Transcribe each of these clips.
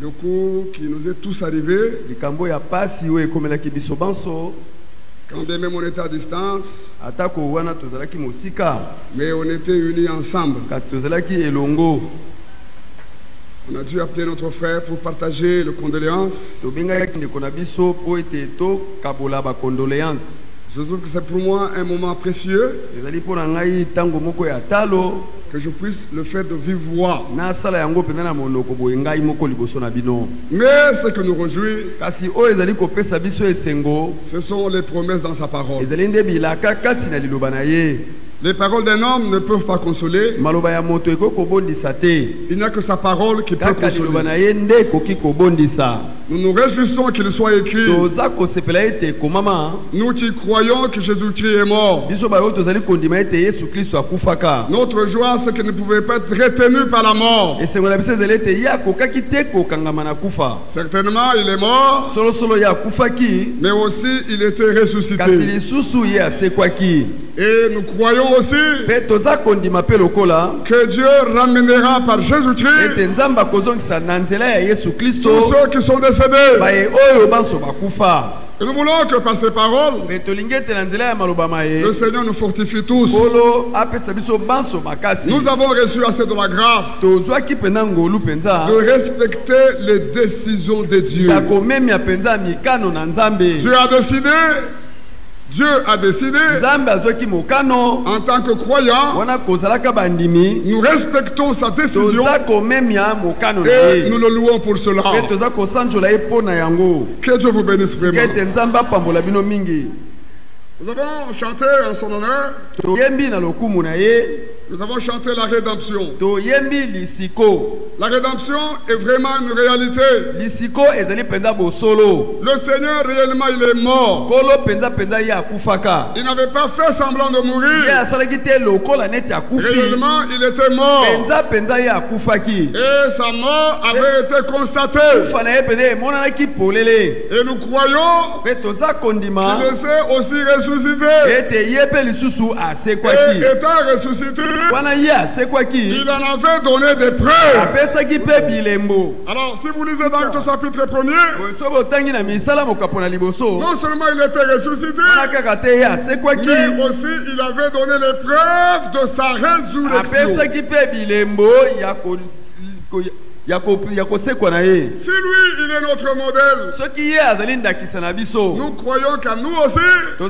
Le coup qui nous est tous arrivé, quand même on était à distance, mais on était unis ensemble. On a dû appeler notre frère pour partager les condoléances. Je trouve que c'est pour moi un moment précieux, que je puisse le faire de vive voix. Mais ce que nous réjouit, ce sont les promesses dans sa parole. Les paroles d'un homme ne peuvent pas consoler. Il n'y a que sa parole qui peut consoler. Nous nous réjouissons qu'il soit écrit. Nous qui croyons que Jésus-Christ est mort. Notre joie, c'est qu'il ne pouvait pas être retenu par la mort. Certainement, il est mort. Mais aussi, il était ressuscité. Et nous croyons aussi que Dieu ramènera par Jésus-Christ tous ceux qui sont décédés. Et nous voulons que par ces paroles, le Seigneur nous fortifie tous. Nous avons reçu assez de la grâce de respecter les décisions de Dieu. Dieu a décidé, en tant que croyants, nous respectons sa décision et nous le louons pour cela. Que Dieu vous bénisse vraiment. Nous avons chanté en son honneur. Nous avons chanté la rédemption. La rédemption est vraiment une réalité. Le Seigneur réellement il est mort. Il n'avait pas fait semblant de mourir. Réellement il était mort. Et sa mort avait été constatée. Et nous croyons qu'il s'est aussi ressuscité. Et étant ressuscité, il en avait donné des preuves. Alors, si vous lisez dans le chapitre 1er, non seulement il était ressuscité, mais aussi il avait donné les preuves de sa résurrection. Si lui, il est notre modèle, nous croyons qu'à nous aussi, la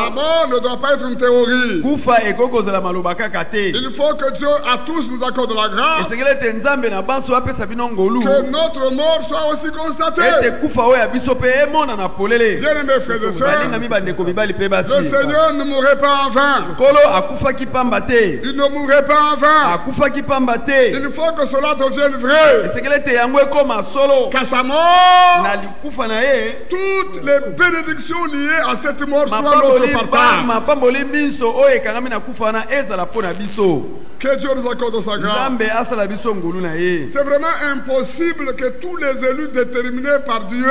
mort ne doit pas être une théorie. Il faut que Dieu à tous nous accorde la grâce, que notre mort soit aussi constatée. Bien-aimés frères et sœurs, le Seigneur ne mourrait pas en vain. Il ne mourrait pas en vain. Il faut que cela devienne vrai. Qu'à sa mort, toutes les bénédictions liées à cette mort soient notre partage. Que Dieu nous accorde sa grâce. C'est vraiment impossible que tous les élus déterminés par Dieu,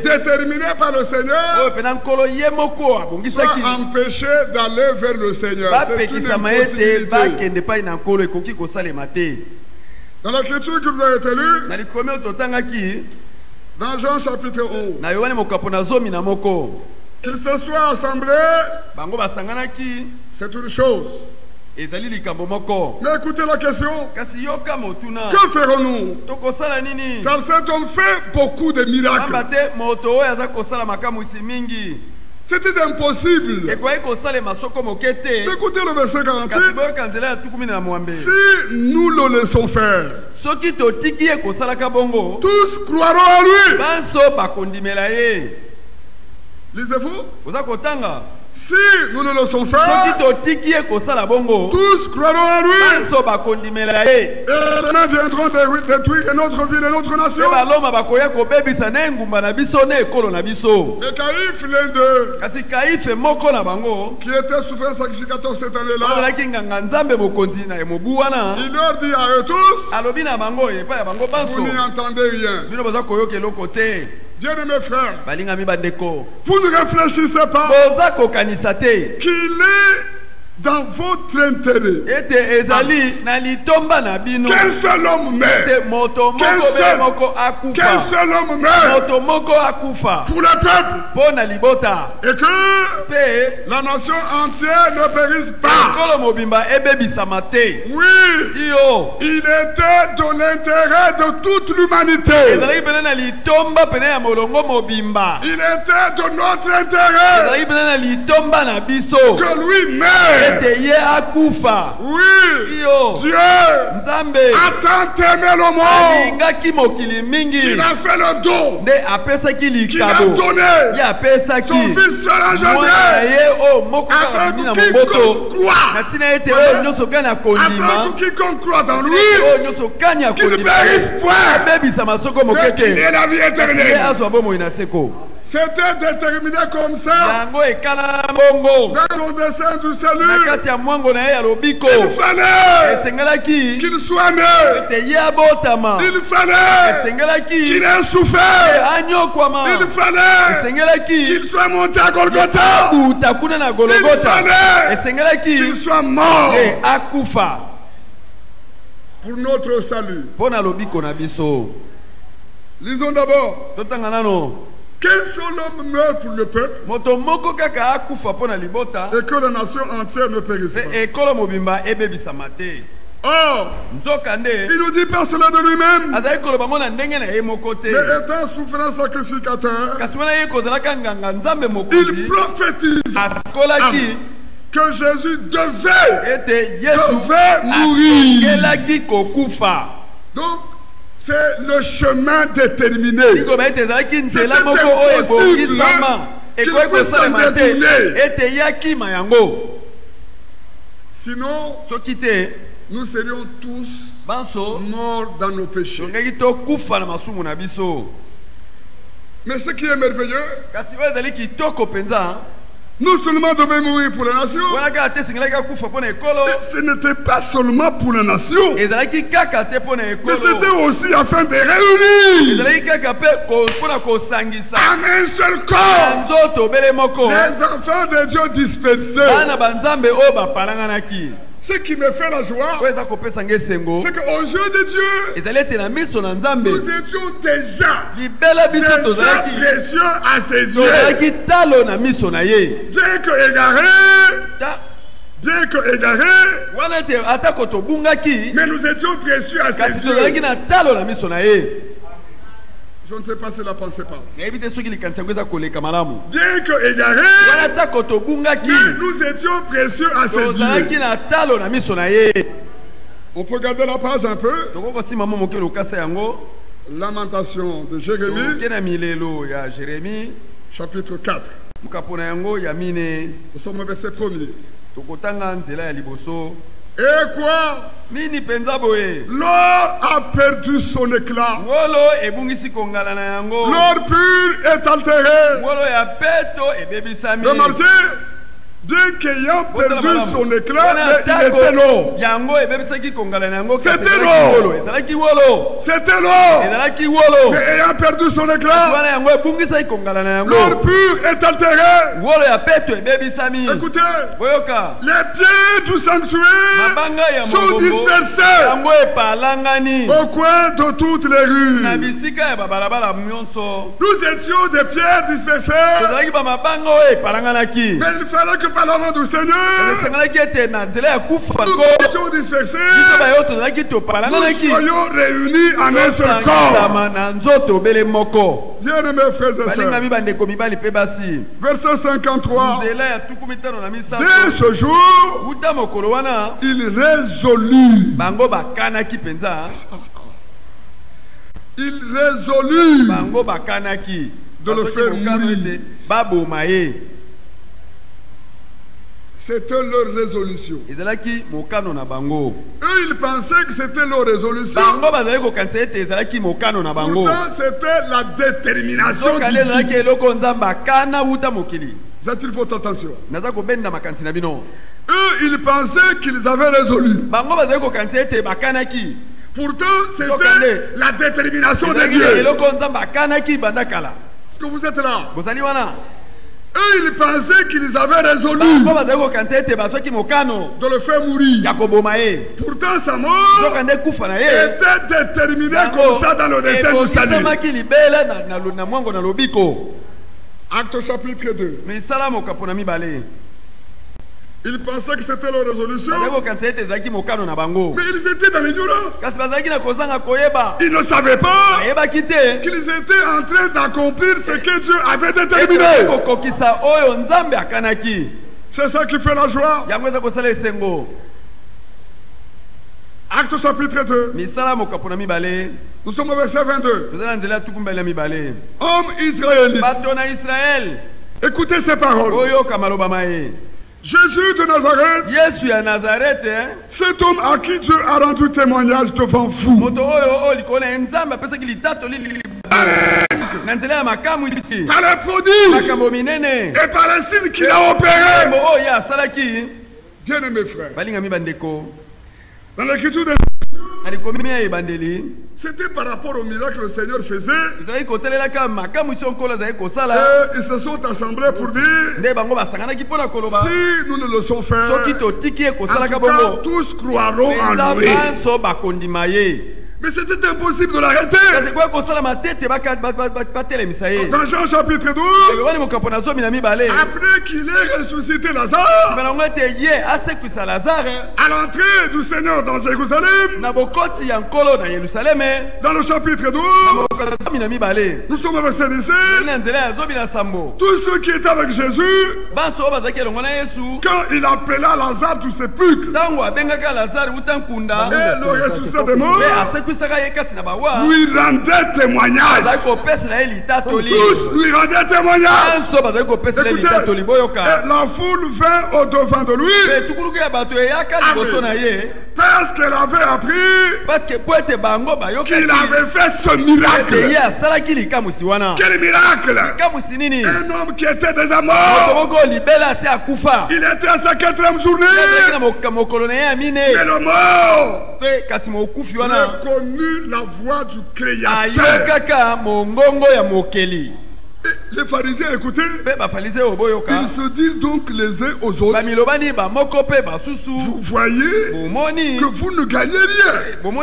déterminés par le Seigneur, soient empêchés d'aller vers le Seigneur. C'est une impossibilité. Dans l'écriture que vous avez été lue, dans Jean chapitre 11, qu'ils se soient assemblés, c'est une chose. Mais écoutez la question. Que ferons-nous? Car cet homme fait beaucoup de miracles. C'était impossible. Écoutez le verset 48. Si nous le laissons faire, tous croiront en lui. Lisez-vous? Si nous ne le laissons faire, tous croiront en lui. Et les nains viendront détruire notre ville et notre nation. Et Caïphe, l'un d'eux, qui était souverain sacrificateur cette année-là, il leur dit à eux tous, vous n'y entendez rien. Bien-aimés frères, vous ne réfléchissez pas qu'il est dans votre intérêt. Quel seul homme meurt? Quel seul homme meurt pour le peuple? Et que la nation entière ne périsse pas. Oui, il était de l'intérêt de toute l'humanité. Il était de notre intérêt que lui meurt. Oui, Dieu a tant aimé le monde qu'il a fait le don, qu'il a donné son fils seul engendré, afin que quiconque croit dans lui, qu'il ne périsse point, mais qu'il ait la vie éternelle. C'était déterminé comme ça dans le dessein du salut. Il fallait qu'il soit né. Il fallait qu'il ait souffert. Il fallait qu'il soit monté à Golgotha. Il fallait qu'il soit mort pour notre salut. Lisons d'abord. Quel seul homme meurt pour le peuple et que la nation entière ne périsse pas. Or, il nous dit par cela de lui-même, mais étant souverain sacrificateur, il prophétise que Jésus devait mourir. Donc, c'est le chemin déterminé. C'était impossible qu'il puisse s'en détourner. Sinon, nous serions tous morts dans nos péchés. Mais ce qui est merveilleux, non seulement devait mourir pour la nation, ce n'était pas seulement pour la nation, mais c'était aussi afin de réunir en un seul corps les enfants de Dieu dispersés. Ce qui me fait la joie, c'est qu'aux yeux de Dieu, nous étions déjà précieux à ses yeux. Bien que égarés, mais nous étions précieux à ses yeux. Je ne sais pas si la pensée passe. Bien que égarés, mais nous étions précieux à ses yeux. On peut garder la page un peu. Lamentation de Jérémie, chapitre 4. Nous sommes au verset 1er. Et quoi? L'or a perdu son éclat. L'or pur est altéré. Remarquez, bien qu'ayant perdu son éclat, il était l'or. C'était l'or. C'était l'or. Mais ayant perdu son éclat, l'or pur est altéré. Écoutez, les pieds du sanctuaire sont dispersés au coin de toutes les rues. Nous étions des pierres dispersées. Mais il fallait que par la main du Seigneur, nous étions dispersés, nous soyons réunis en un seul corps. Bien aimés frères et sœurs, verset 53, dès ce jour, il résolut de le faire mourir. C'était leur résolution. Eux, ils pensaient que c'était leur résolution. Pourtant, c'était la détermination divine. J'ai-t-il votre attention? Eux, ils pensaient qu'ils avaient résolu. Pourtant, c'était la détermination de Dieu. Est-ce que vous êtes là? Et ils pensaient qu'ils avaient résolu de le faire mourir. Pourtant sa mort était déterminée comme ça dans le dessein du salut. Acte chapitre 2. Ils pensaient que c'était leur résolution. Mais ils étaient dans l'ignorance. Ils ne savaient pas qu'ils étaient en train d'accomplir ce que Dieu avait déterminé. C'est ça qui fait la joie. Acte chapitre 2. Nous sommes au verset 22. Homme israélite, écoutez ces paroles. Jésus de Nazareth, cet homme à qui Dieu a rendu témoignage devant vous, par les prodiges et par les signes qu'il a opérés. Bien-aimés frères, dans l'écriture de c'était par rapport au miracle que le Seigneur faisait. Et ils se sont assemblés pour dire, si nous ne le laissons faire, en tout cas, tous croiront en lui. Mais c'était impossible de l'arrêter. Dans Jean chapitre 12, après qu'il ait ressuscité Lazare, à l'entrée du Seigneur dans Jérusalem, dans le chapitre 12, nous sommes au verset 17, tous ceux qui étaient avec Jésus, quand il appela Lazare du sépulcre, et le ressuscité des morts, lui rendait témoignage. Tous lui rendaient témoignage. Écoutez, la foule vint au devant de lui. Parce qu'elle avait appris qu'il avait fait ce miracle. Quel miracle? Un homme qui était déjà mort. Il était à sa 4e journée. Mais le mort reconnu la voix du Créateur. Les pharisiens écoutaient. Ils se dirent donc les uns aux autres, vous voyez que vous ne gagnez rien. Voici,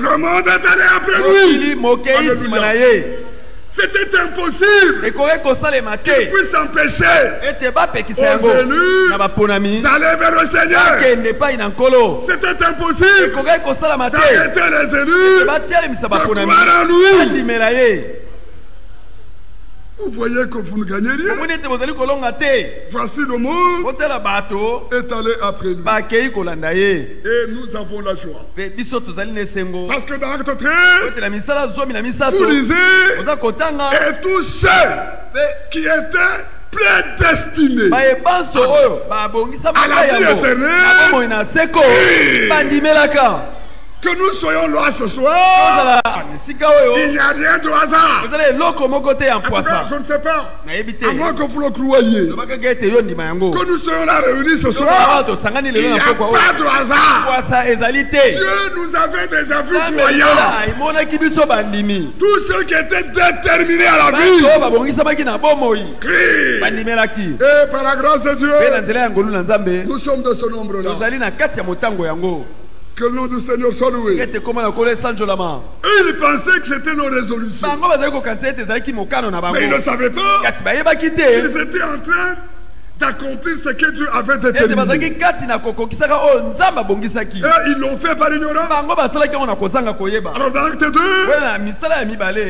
le monde est allé après lui. C'était impossible qu'il puisse empêcher aux élus d'aller vers le Seigneur. C'était impossible d'arrêter les élus de croire en lui. Vous voyez que vous ne gagnez rien. Voici le monde est allé après lui. Et nous avons la joie. Parce que dans Acte 13, vous lisez, et tous ceux qui étaient prédestinés à la vie éternelle, que nous soyons là ce soir, il n'y a rien de hasard. En tout cas, je ne sais pas, à moins que vous le croyez, que nous soyons là réunis ce soir, il n'y a pas de hasard. Dieu nous avait déjà vu croyants. Tous ceux qui étaient déterminés à la vie crient. Et par la grâce de Dieu, nous sommes de ce nombre-là. Que le nom du Seigneur soit loué. Et ils pensaient que c'était nos résolutions. Mais ils ne savaient pas qu'ils étaient en train d'accomplir ce que Dieu avait déterminé. Et ils l'ont fait par ignorance. Alors dans Acte 2,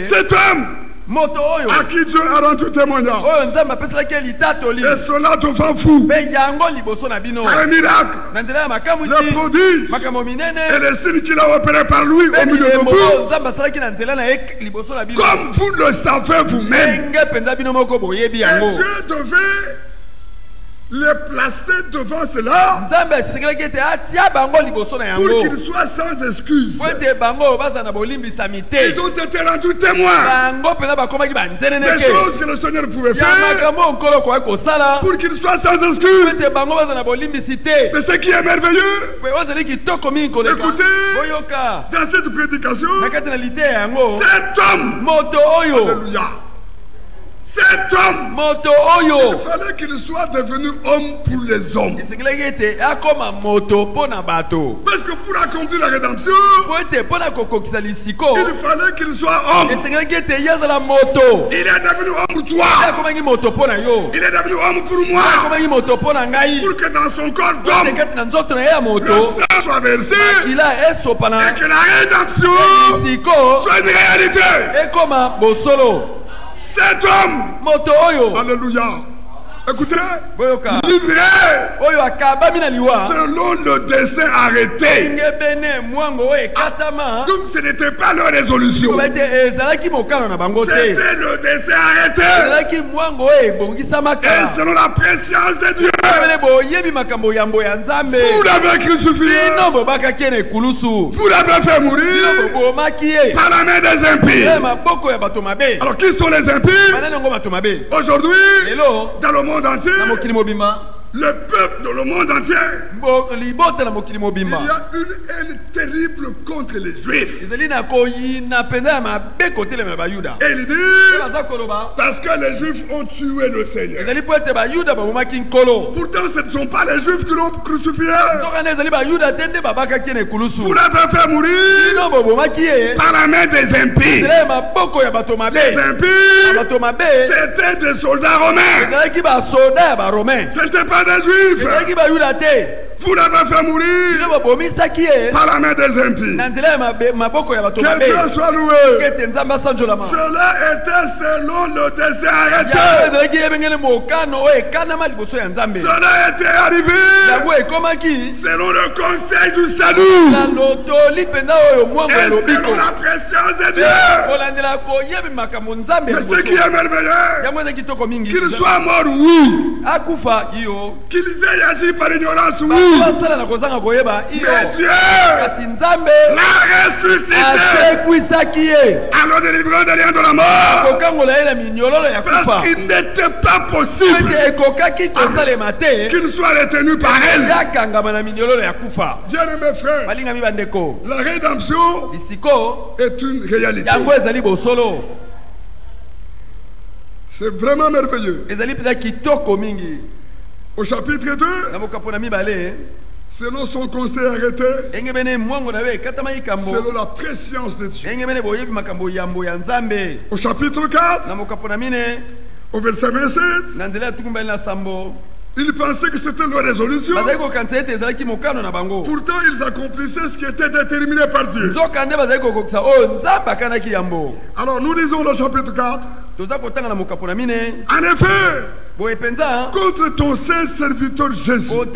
cet homme à qui Dieu a rendu témoignage, et cela devant vous, par les miracles, les prodiges et les signes qu'il a opérés par lui au milieu de vous, comme vous le savez vous-même. Et Dieu devait les placer devant cela pour qu'ils soient sans excuse. Ils ont été rendus témoins des choses que le Seigneur pouvait faire pour qu'ils soient sans excuse. Mais ce qui est merveilleux, écoutez, dans cette prédication, cet homme, alléluia, Cet homme, moto oyo, il fallait qu'il soit devenu homme pour les hommes. Parce que pour accomplir la rédemption, il fallait qu'il soit homme. Il est devenu homme pour toi. Il est devenu homme pour moi. Pour que dans son corps d'homme, le sang soit versé et que la rédemption soit une réalité. Cet homme, alléluia, écoutez, livré selon le dessein arrêté. Donc ce n'était pas leur résolution, c'était le dessein arrêté. Et selon la préscience de Dieu, vous l'avez crucifié, vous l'avez fait mourir par la main des impies. Alors qui sont les impies? Aujourd'hui, dans le monde entier, le peuple de le monde entier, il y a une haine terrible contre les Juifs. Et il dit, parce que les Juifs ont tué le Seigneur. Pourtant ce ne sont pas les Juifs qui l'ont crucifié. Vous l'avez fait mourir par la main des impies. Les impies, c'était des soldats romains. Ce n'était pas des Juifs. Vous l'avez fait mourir par la main des impies. Que Dieu soit loué. Cela était selon le dessein arrêté. Cela était arrivé selon le conseil du salut et selon la préscience de Dieu. Mais ce qui est merveilleux, qu'il soit mort, oui. Qu'ils aient agi par ignorance, oui. Mais Dieu l'a ressuscité en le délivrant des liens de la mort. Parce qu'il n'était pas possible qu'il soit retenu par elle. Bien-aimés frères, la rédemption est une réalité. C'est vraiment merveilleux. Au chapitre 2, selon son conseil arrêté, selon la préscience de Dieu. Au chapitre 4, au verset 27, ils pensaient que c'était leur résolution. Pourtant, ils accomplissaient ce qui était déterminé par Dieu. Alors, nous lisons le chapitre 4. En effet, contre ton saint serviteur Jésus, que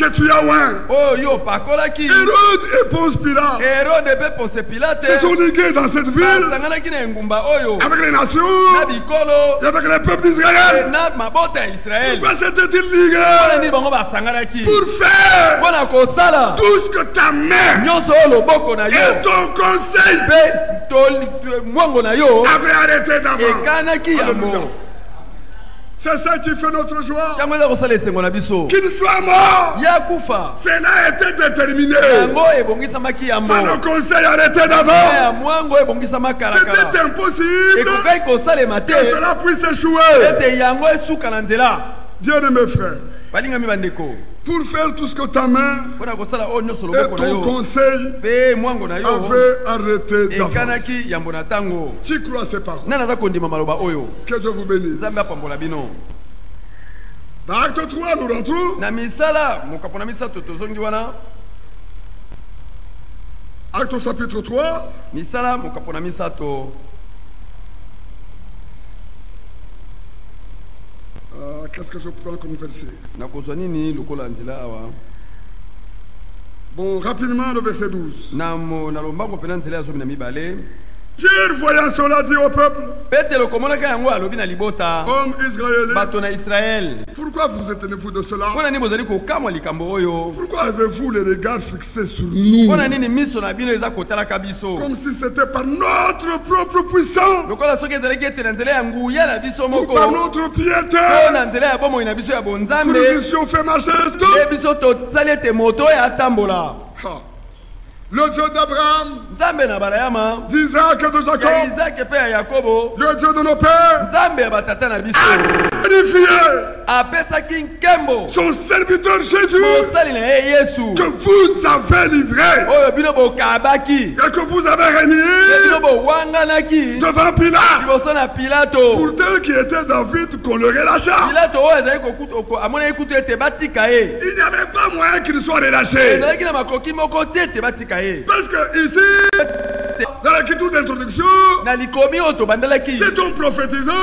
tu as oint, Hérode et Ponce Pilate se sont ligués dans cette ville avec les nations et avec les peuples d'Israël. Pourquoi s'étaient-ils ligués? Pour faire tout ce que ta main et ton conseil avaient arrêté d'avant. C'est ça qui fait notre joie. Qu'il soit mort, cela a été déterminé par le conseil arrêté d'avant. C'était impossible que cela puisse échouer. Bien-aimés frères, pour faire tout ce que ta main et ton conseil avaient arrêté d'avance. Qui croit ces paroles? Que Dieu vous bénisse. Dans Acte 3, nous rentrons. Acte chapitre 3. Qu'est-ce que je prends comme verset? Bon, rapidement, le verset 12. Pierre, voyant cela, dit au peuple: Hommes israéliens, pourquoi vous étonnez-vous de cela? Pourquoi avez-vous les regards fixés sur nous, comme si c'était par notre propre puissance ou par notre piété que nous eussions fait marcher? Le Dieu d'Abraham, d'Isaac et de Jacob, le Dieu de nos pères, a magnifié son serviteur Jésus, que vous avez livré et que vous avez régné devant Pilate, pour tel qui était David qu'on le relâcha. Il n'y avait pas moyen qu'il soit relâché. Parce que ici, dans la lecture d'introduction, c'est un prophétisant.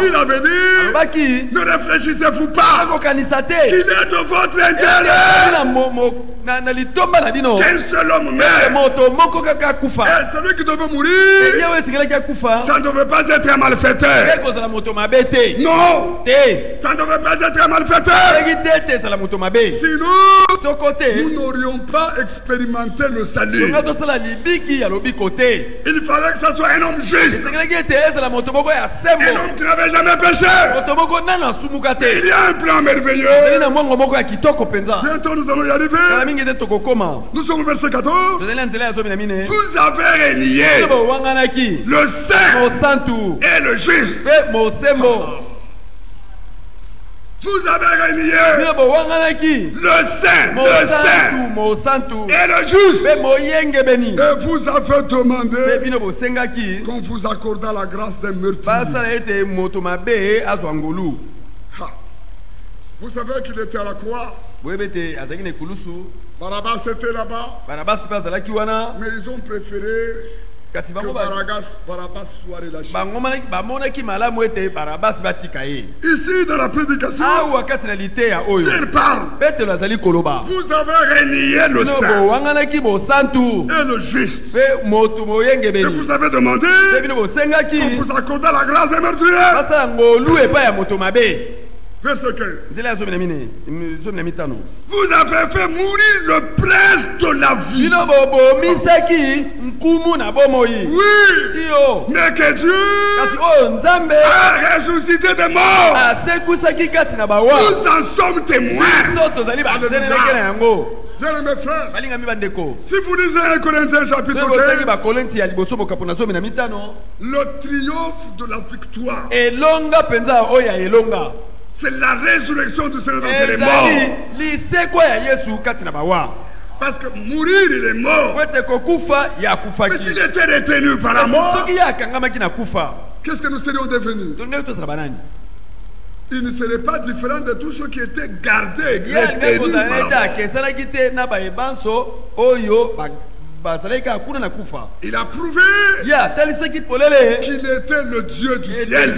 Il avait dit, ne réfléchissez-vous pas qu'il est de votre intérêt qu'un seul homme meurt. Et celui qui devait mourir, ça ne devait pas être un malfaiteur. Non, ça ne devait pas être un malfaiteur. Sinon, nous n'aurions pas expérimenté le salut. Il fallait que ce soit un homme juste, un homme qui n'avait jamais péché. Il y a un plan merveilleux. Bientôt nous allons y arriver. Nous sommes au verset 14. Vous avez régné le saint et le juste. Vous avez régné le saint et le juste. Et vous avez demandé qu'on vous accorde la grâce d'un meurtrier. Vous savez qu'il était à la croix. Barabbas était là-bas. Mais ils ont préféré que Barabbas soit relâché. Ici dans la prédication, Pierre parle. Vous avez régné le saint et le juste. Et vous avez demandé qu'on vous accorde la grâce des meurtriers. Verset 15. Vous avez fait mourir le prince de la vie. Oui. Mais que Dieu a ressuscité des morts. Nous en sommes témoins. Bien-aimés frères, si vous lisez 1 Corinthiens chapitre 15, le triomphe de la victoire, c'est la résurrection du Seigneur d'entre les morts. Parce que mourir, il est mort. Mais s'il était retenu par la mort, qu'est-ce que nous serions devenus? Il ne serait pas différent de tous ceux qui étaient gardés, retenus par la mort. Il a prouvé qu'il était le Dieu du ciel.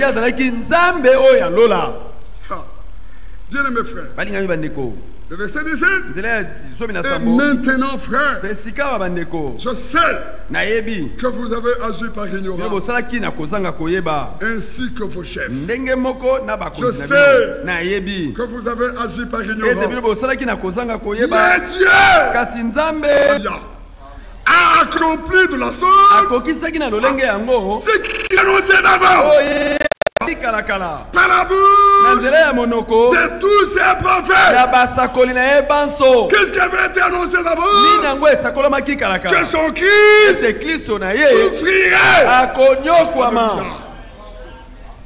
Bien-aimés frères, le verset 17. Et maintenant, frère, je sais que vous avez agi par ignorance, ainsi que vos chefs. Je sais que vous avez agi par ignorance. Mais Dieu a accompli de la sorte ce qu'il annonçait d'avant par la bouche de tous ces prophètes. Qu'est-ce qui avait été annoncé d'avant? Que son Christ souffrirait.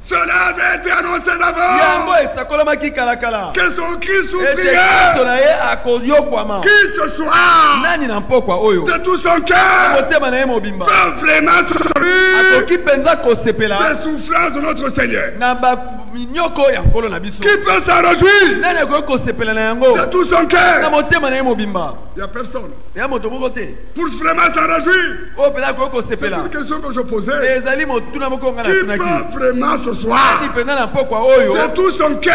Cela avait été annoncé d'avant. Que son Christ souffrirait. Qui ce soir, de tout son cœur, peut vraiment souffrir des souffrances de notre Seigneur. Qui peut s'en réjouir de tout son cœur? Il n'y a personne. Pour vraiment s'en réjouir, c'est une question que je posais. Qui peut vraiment ce soir de tout son cœur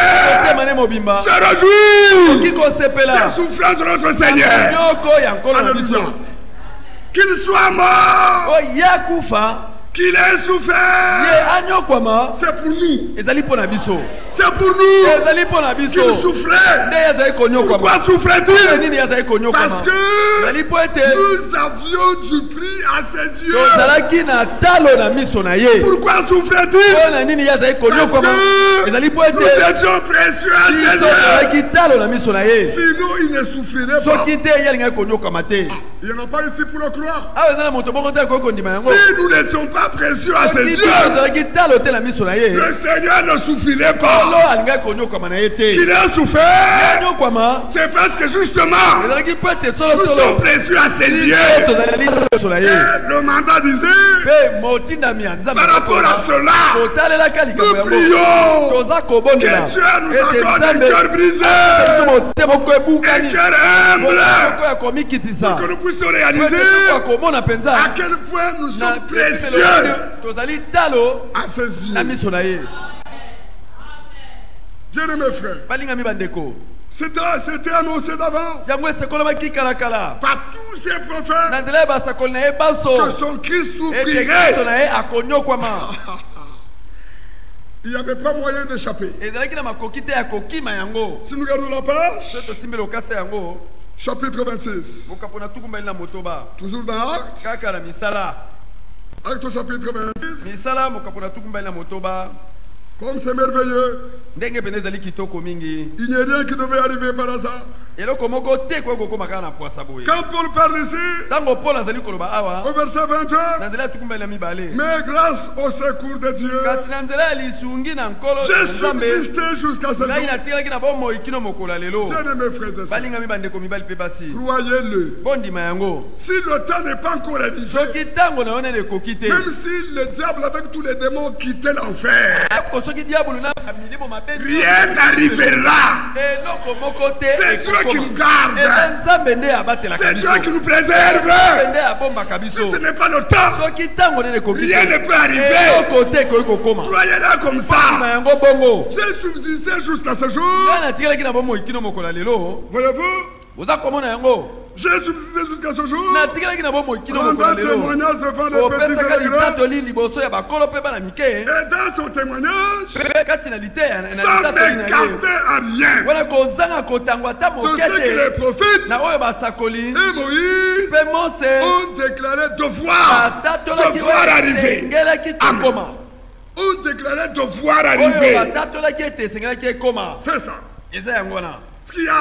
se réjouir des souffrances de notre Seigneur? Alléluia. Qu'il soit mort, qu'il ait souffert, c'est pour nous. C'est pour nous qu'il souffrait. Pourquoi souffrait-il? Parce que nous avions du prix à ses yeux. Pourquoi souffrait-il? Parce que nous étions précieux à ses yeux. Sinon il ne souffrirait pas. Il n'y en a pas ici pour le croire. Si nous n'étions pas précieux à ses yeux, le Seigneur ne souffrirait pas. Qu'il a souffert, c'est parce que justement nous sommes précieux à ses yeux. Et le mandat disait, par rapport à cela, nous prions que Dieu nous accorde un cœur brisé, un cœur humble, pour que nous puissions réaliser à quel point nous sommes précieux à ses yeux. Bien-aimés frères, c'était annoncé d'avance par tous ces prophètes que son Christ souffrirait. Il n'y avait pas moyen d'échapper. Si nous regardons la page, chapitre 26, toujours dans Actes, Actes au chapitre 26, comme c'est merveilleux, il n'y a rien qui devait arriver par hasard. Quand Paul parle ici, au verset 21, mais grâce au secours de Dieu, j'ai subsisté jusqu'à ce jour. Bien-aimés frères et sœurs, croyez-le, si le temps n'est pas encore arrivé, même si le diable avec tous les démons quittait l'enfer, rien n'arrivera. C'est Dieu qui nous garde. C'est Dieu qui nous préserve. Si ce n'est pas le temps, rien ne peut arriver. Croyez-le comme ça. J'ai subsisté jusqu'à ce jour. Voyez-vous? J'ai subsisté jusqu'à ce jour. Rendant témoignage devant les petits et les grands. Et dans son témoignage, sans m'écarter à rien de ce que les prophètes et Moïse ont déclaré devoir arriver. Amen. Ont déclaré devoir arriver. C'est ça. Il n'y a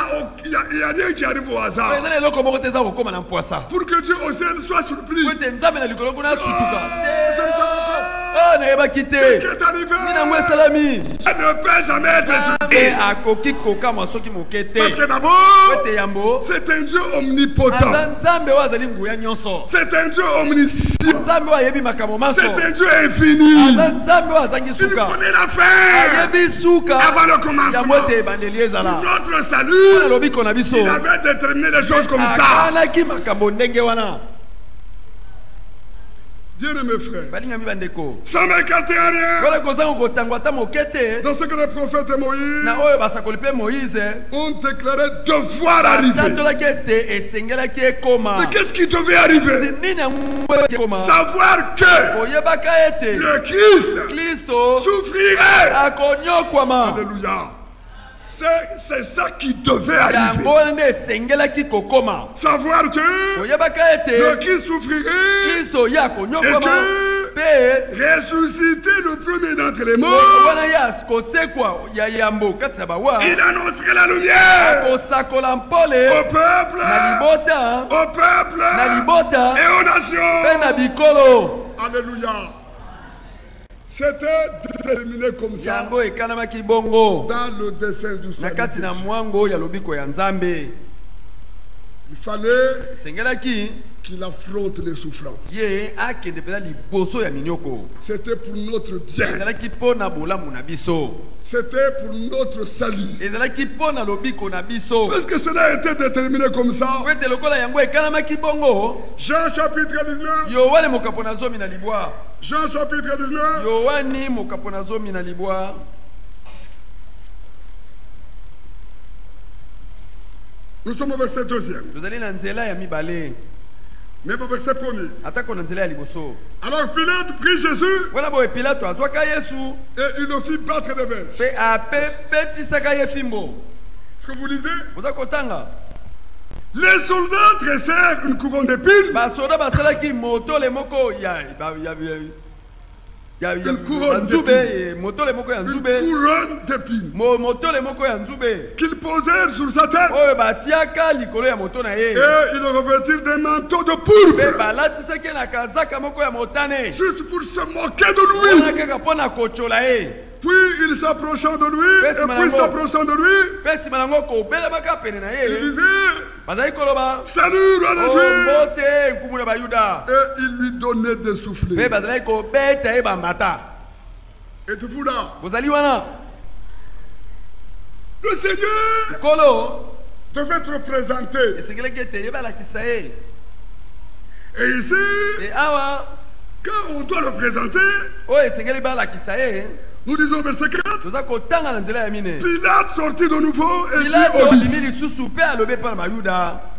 rien qui arrive au hasard. Pour que Dieu au ciel soit surpris. Je ne savais pas. Qu'est-ce qui est arrivé? Elle ne peut jamais être surpris. Parce que d'abord, c'est un Dieu omnipotent. C'est un Dieu omniscient. C'est un Dieu infini. Il connaît la fin avant le commencement. Notre salut, il avait déterminé les choses comme ça. Bien-aimés frères, sans m'écarter à rien dans ce que les prophètes et Moïse ont déclaré devoir arriver. Mais qu'est-ce qui devait arriver? Savoir que le Christ souffrirait. Alléluia. C'est ça qui devait arriver. Savoir que le Christ souffrirait et que ressusciter le premier d'entre les morts, il annoncerait la lumière au peuple et aux nations. Alléluia. C'était déterminé comme ça dans le dessein du salut. Il fallait qu'il affronte les souffrances. C'était pour notre bien. C'était pour notre salut. Parce que cela a été déterminé comme ça. Jean chapitre 19. Jean chapitre 19. Nous sommes au verset 2e. Même au verset 1er. Alors Pilate prit Jésus et il le fit battre des verges. Est-ce que vous lisez? Les soldats dressèrent une couronne d'épines. Une couronne d'épines qu'ils posèrent sur sa tête et ils le revêtirent d'un manteau de pourpre juste pour se moquer de lui. Puis il s'approchant de lui et puis s'approchant de lui, il disait salut roi des Juifs, et il lui donnait des soufflets. Êtes-vous là? Le Seigneur devait être représenté. Et ici, quand on doit le présenter, nous disons verset 4, Pilate sortit de nouveau et dit aux Juifs,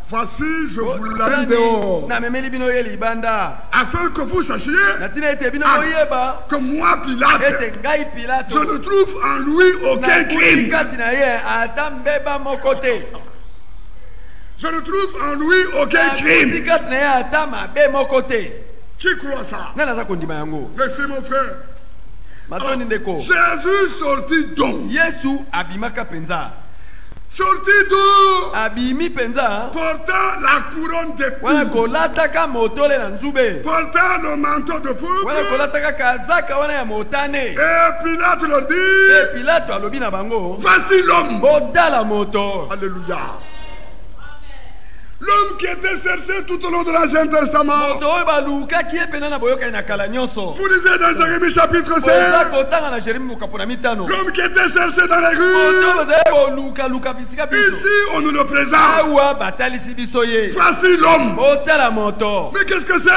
voici, je vous l'amène dehors, afin que vous sachiez que moi, Pilate, je ne trouve en lui aucun crime. Je ne trouve en lui aucun crime. Qui croit ça? Merci mon frère. Jésus sortit donc. Sortit donc, portant la couronne d'épines, portant le manteau de pourpre. Et Pilate leur dit, voici l'homme. Alléluia. L'homme qui était cherché tout au long de l'Ancien Testament. Vous lisez dans Jérémie chapitre 5. L'homme qui était cherché dans les rues. Ici, on nous le présente. Voici l'homme. Mais qu'est-ce que c'est?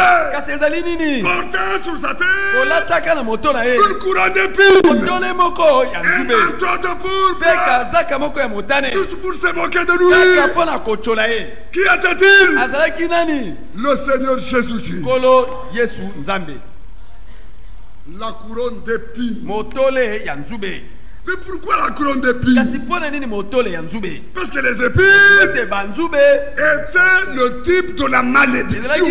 Portant sur sa tête une couronne d'épines, un manteau de pourpre, juste pour se moquer de lui. Qui était-il? Le Seigneur Jésus-Christ. La couronne d'épines. Mais pourquoi la couronne d'épines? Parce que les épines étaient le type de la malédiction.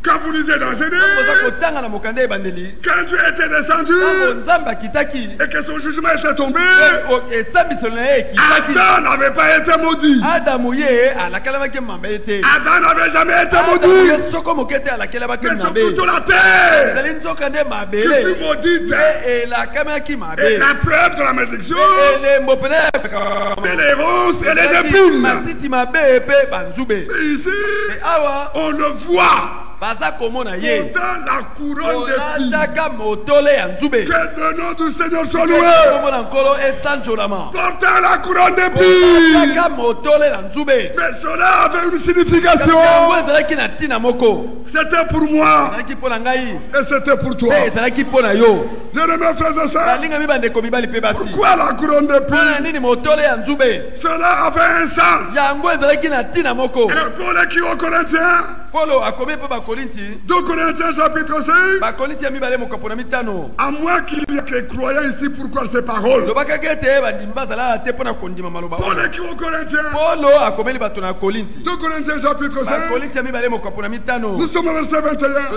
Quand vous lisez dans Genèse, quand Dieu était descendu et que son jugement était tombé, Adam n'avait pas été maudit. Adam n'avait jamais été maudit. Mais c'est plutôt la terre qui fut maudite. Et la preuve de la malédiction, les ronces et les épines. Et ici, on le voit. Portant la couronne d'épines. Que le nom du Seigneur soit loué. Portant la couronne d'épines. Mais cela avait une signification. C'était pour moi. Et c'était pour toi. Bien-aimés frères et sœurs, pourquoi la couronne d'épines? Cela avait un sens. Alors pour les qui aux Corinthiens, 2 Corinthiens chapitre 5. À moins qu'il y ait des croyants ici pour croire ces paroles. Pour les qui aux Corinthiens, 2 Corinthiens chapitre 5. Nous sommes au verset 21.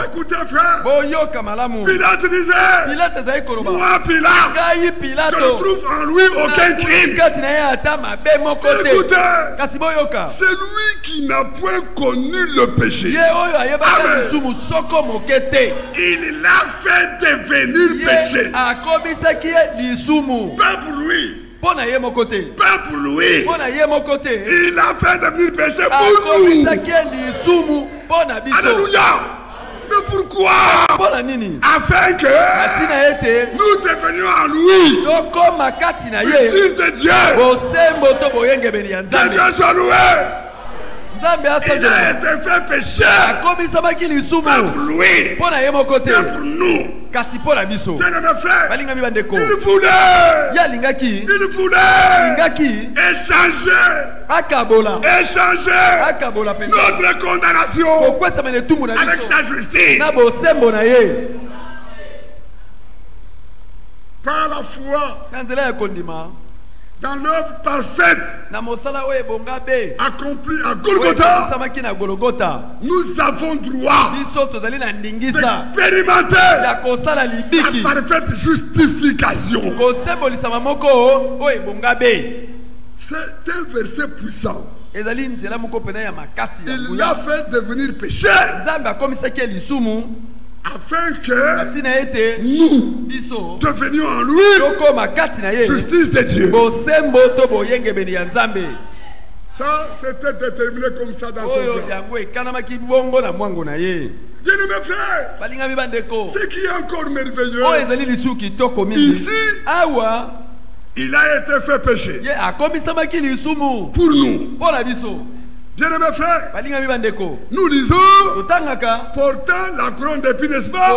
Écoutez frère, Pilate disait, moi Pilate, je ne trouve en lui aucun crime. Écoutez, c'est lui qui n'a point connu le péché. Amen. Il l'a fait devenir péché. Pas pour lui. Pas pour lui. Il l'a fait devenir péché pour nous. Alléluia. Mais pourquoi? Afin que nous devenions en lui justice de Dieu. Que Dieu soit loué. Il a été fait péché. Pas pour lui, mais pour nous. Bien-aimés frères, il voulait échanger notre condamnation avec sa justice. Par la foi dans l'œuvre parfaite accomplie à Golgotha, nous avons droit d'expérimenter la parfaite justification. C'est un verset puissant. Il l'a fait devenir péché afin que nous devenions en lui justice de Dieu. Ça, c'était déterminé comme ça dans son plan. Bien-aimés frères, ce qui est encore merveilleux, ici, il a été fait péché pour nous. Bien-aimés frères, nous lisons portant la couronne d'épines, n'est-ce pas?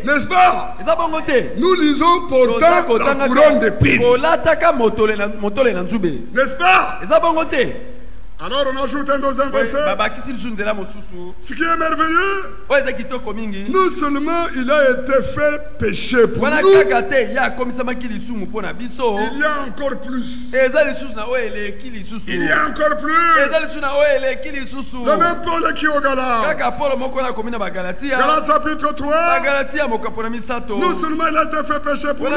N'est-ce pas? Nous lisons portant la couronne d'épines. N'est-ce pas? Alors on ajoute un deuxième verset. Ce qui est merveilleux, non seulement il a été fait péché pour nous, il y a encore plus. Il y a encore plus. Le même Paul qui est au Galates. Galates chapitre 3. Non seulement il a été fait péché pour nous,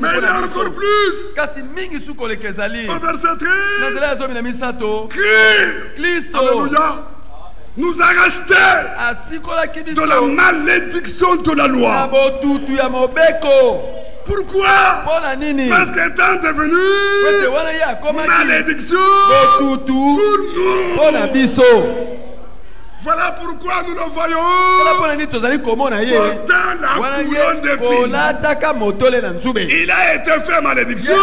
mais il y a encore plus. Au verset 13. Christ, alléluia, nous a rachetés de la malédiction de la loi. Pourquoi? Parce qu'étant devenu malédiction pour nous. Voilà pourquoi nous le voyons. Portant la couronne d'épines. Il a été fait malédiction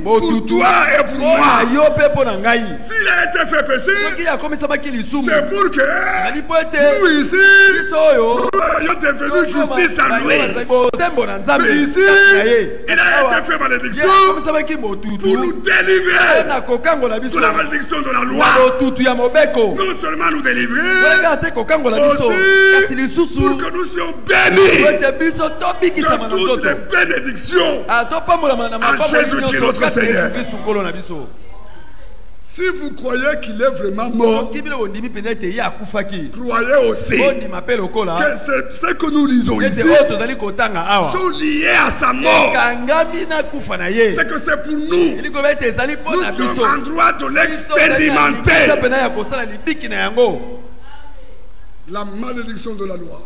pour toi et pour moi. S'il a été fait péché, c'est pour que nous ici, nous ayons devenu justice en lui. Mais ici, il a été fait malédiction pour nous délivrer de la malédiction de la loi. Non seulement nous délivrer, aussi pour que nous soyons bénis de toutes les bénédictions en Jésus-Christ notre Seigneur. Si vous croyez qu'il est vraiment mort, croyez aussi que ce que nous lisons ici sont liés à sa mort. C'est que c'est pour nous. Nous sommes en droit de l'expérimenter. La malédiction de la loi.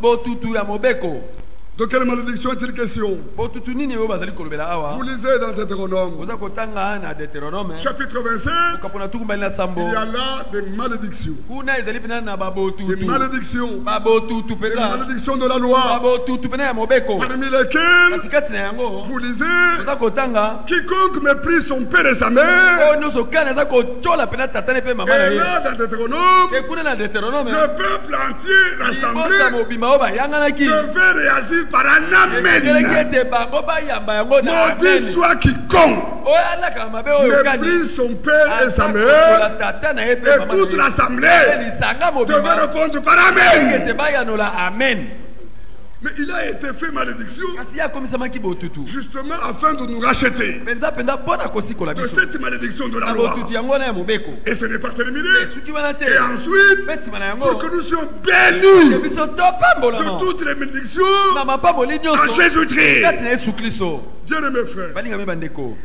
De quelle malédiction est-il question? Vous lisez dans Deutéronome chapitre 27, il y a là des malédictions. Des malédictions. Des malédictions de la loi. Parmi lesquelles vous lisez: quiconque méprise son père et sa mère. Et là dans Deutéronome, le peuple entier rassemblé devait réagir par un amen. Maudit soit quiconque méprise son père et sa mère. Et toute l'assemblée devait répondre par amen. Mais il a été fait malédiction justement afin de nous racheter de cette malédiction de la loi. Et ce n'est pas terminé. Et ensuite, pour que nous soyons bénis de toutes les bénédictions en Jésus-Christ. Bien-aimés frères,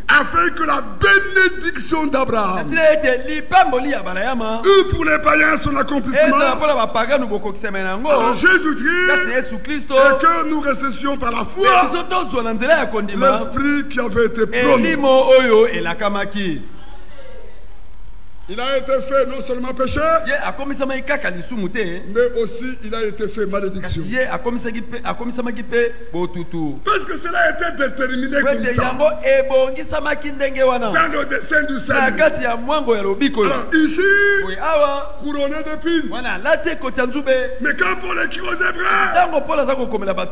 afin que la bénédiction d'Abraham eut pour les païens son accomplissement en Jésus-Christ, et que nous récessions par la foi l'esprit qui avait été promis. Il a été fait non seulement péché, mais aussi il a été fait malédiction. Parce que cela a été déterminé comme ça dans le dessein du Seigneur. Alors ici, couronné d'épines. Mais quand Paul écrit aux Hébreux,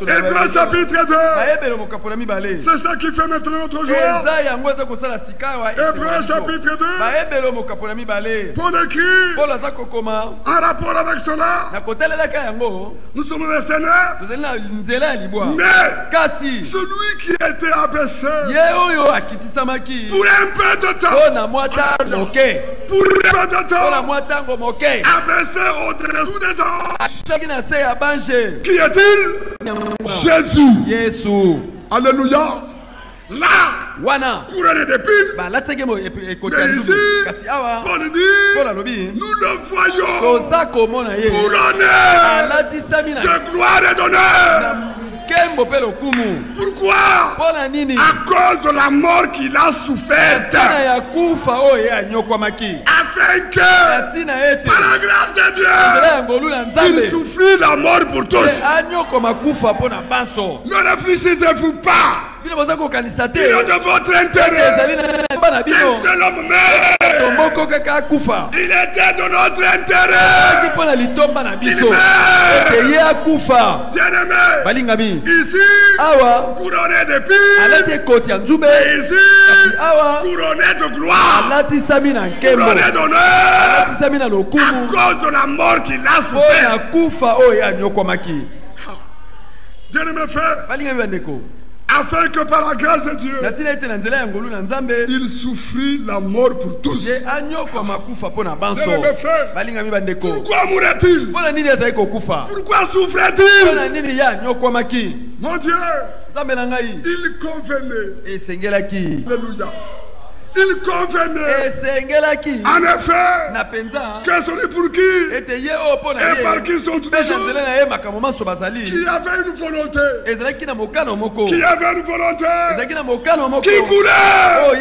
Hébreux chapitre 2, c'est ça qui fait maintenant notre joie. Hébreux chapitre 2, Paul écrit en rapport avec cela. Nous sommes au verset 9. Mais celui qui a été abaissé pour un peu de temps, abaissé au-dessous des anges, qui est-il? Jésus. Alléluia. Là, couronné d'épines. Mais ici, Paul dit, nous le voyons couronné de gloire et d'honneur. Pourquoi? À cause de la mort qu'il a soufferte. Afin que, par la grâce de Dieu, il souffrit la mort pour tous. Ne réfléchissez-vous pas. Il est de votre intérêt qu'un seul homme meurt. Il était de notre intérêt qu'il meurt. Bien-aimé, ici, couronné d'épines, et ici, couronné de gloire, couronné d'honneur, à cause de la mort qu'il a souffert. Bien-aimé frère, afin que par la grâce de Dieu, il souffrit la mort pour tous. Pourquoi mourait-il? Pourquoi souffrait-il? Mon Dieu, il convenait. Alléluia. Il convenait, en effet, que celui pour qui et par qui sont toutes les choses, qui avait une volonté, qui voulait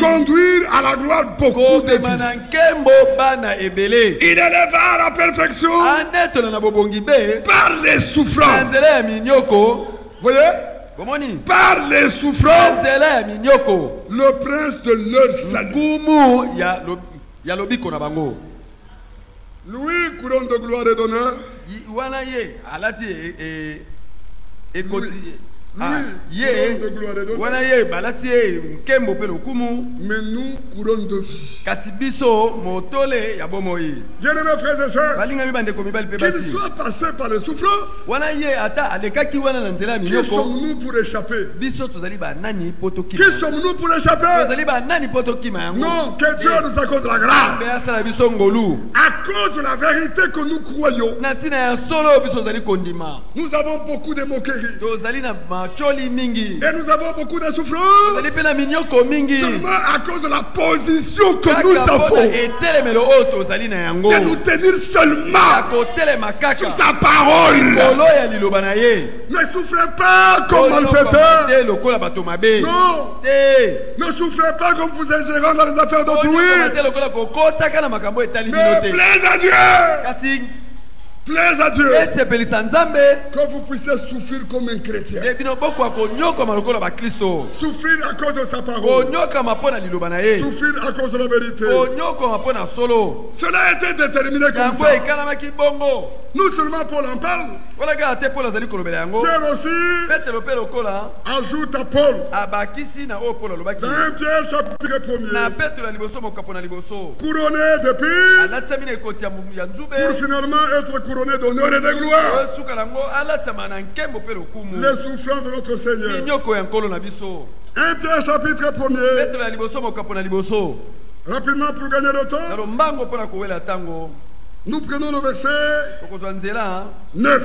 conduire à la gloire beaucoup de fils. Il éleva à la perfection par les souffrances. Vous voyez? Par les souffrances, le prince de leur salut. Lui, couronne de gloire et d'honneur. Couronne de gloire et d'honneur. Mais nous, couronne de vie. Bien-aimés frères et sœurs, qu'ils soient passés par les souffrances, qui sommes-nous pour échapper? Qui sommes-nous pour échapper? Non, que Dieu nous accorde la grâce. À cause de la vérité que nous croyons, nous avons beaucoup de moqueries. Et nous avons beaucoup de souffrances seulement à cause de la position que nous avons de nous tenir seulement sur sa parole. Ne souffrez pas comme malfaiteurs. Non. Ne souffrez pas comme vous êtes gérant dans les affaires d'autrui. Mais plaise à Dieu. Plaise à Dieu que vous puissiez souffrir comme un chrétien. Souffrir à cause de sa parole. Souffrir à cause de la vérité. Cela a été déterminé comme ça. Non seulement Paul en parle, Pierre aussi ajoute à Paul dans 1 Pierre chapitre 1er, couronné d'épines pour finalement être couronné d'honneur et de gloire. Les souffrances de notre Seigneur. 1 Pierre chapitre 1er. Rapidement pour gagner le temps, nous prenons le verset 9.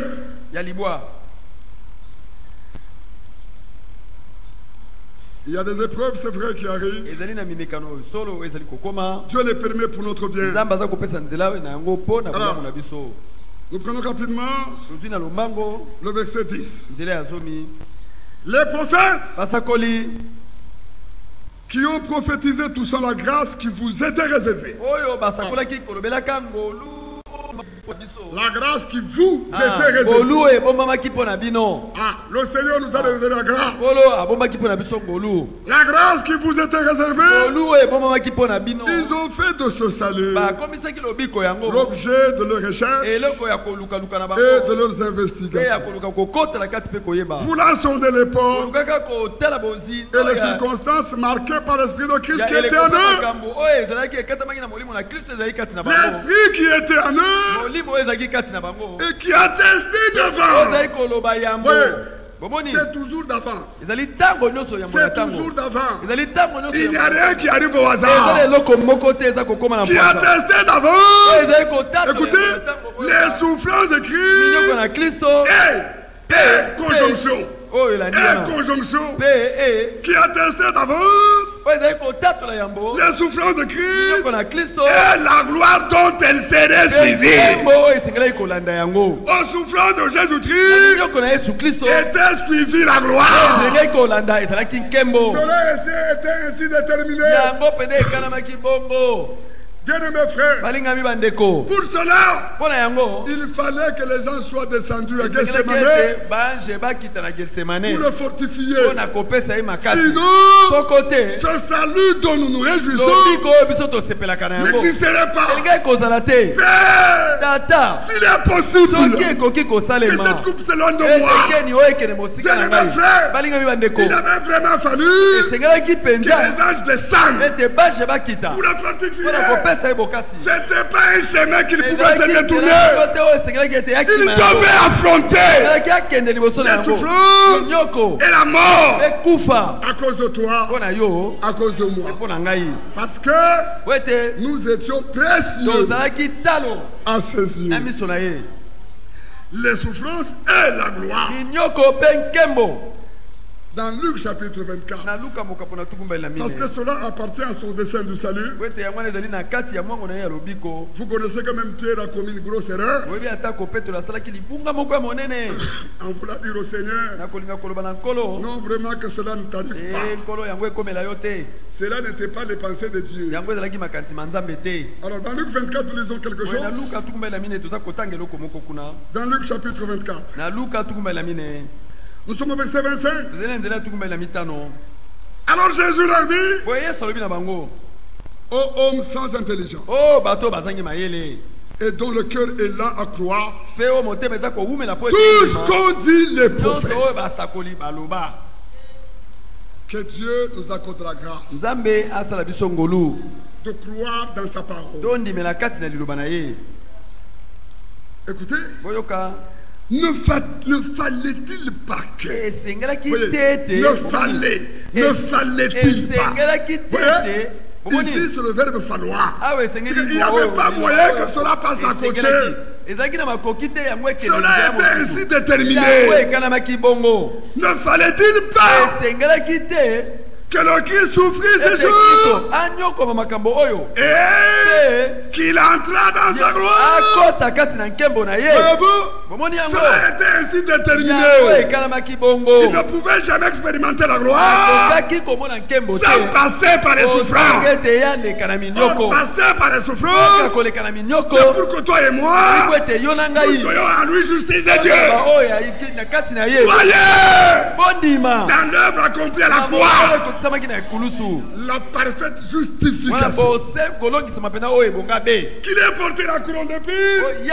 Il y a des épreuves, c'est vrai, qui arrivent. Dieu les permet pour notre bien. Alors, nous prenons rapidement le verset 10. Les prophètes qui ont prophétisé tout ça la grâce qui vous était réservée. La grâce qui vous était réservée. Le Seigneur nous a donné la grâce. La grâce qui vous était réservée. Ils ont fait de ce salut l'objet de leurs recherches et de leurs investigations. Voulant sonder l'époque et les circonstances marquées par l'Esprit de Christ qui était en eux. L'Esprit qui était en eux et qui a testé devant. C'est toujours d'avance. C'est toujours d'avance. Il n'y a rien qui arrive au hasard. Qui a testé d'avance. Écoutez, les souffrances de Christ et conjonction. Et conjonction qui a testé d'avance les souffrances de Christ et la gloire dont elle serait suivie. Aux souffrances de Jésus-Christ était suivie la gloire. Cela était ainsi déterminé. Bien-aimés frères, pour cela, il fallait que les gens soient descendus à Gethsemane pour le fortifier. Sinon, ce salut dont nous nous réjouissons n'existerait pas. Père, s'il est possible que cette coupe s'éloigne de moi, bien-aimés frères, il avait vraiment fallu que les anges descendent pour le fortifier. C'était pas un chemin qu'il pouvait se détourner. Il devait affronter les souffrances et la mort à cause de toi, à cause de moi. Parce que nous étions précieux à ses yeux. Les souffrances et la gloire. Dans Luc chapitre 24. Parce que cela appartient à son dessein du salut. Vous connaissez quand même Pierre a commis une grosse erreur. En voulant dire au Seigneur, non vraiment que cela ne t'arrive pas. Cela n'était pas les pensées de Dieu. Alors dans Luc 24 nous lisons quelque chose. Dans Luc chapitre 24. Nous sommes au verset 25. Alors Jésus leur dit, ô homme sans intelligence et dont le cœur est lent à croire tout ce qu'ont dit les prophètes. Que Dieu nous accorde la grâce de croire dans sa parole. Écoutez, ne fallait-il pas que ne fallait-il pas. Ici c'est le verbe falloir. Il n'y avait pas moyen que cela passe à côté. Cela était ainsi déterminé. Ne fallait-il pas que le Christ souffrit ces choses et qu'il entra dans sa gloire? Cela était ainsi déterminé. Il ne pouvait jamais expérimenter la gloire sans passer par les souffrances. On passait par les souffrances. C'est pour que toi et moi nous soyons en lui justice de Dieu. Voyez dans l'œuvre accomplie à la croix la parfaite justification. Qu'il ait porté la couronne d'épines,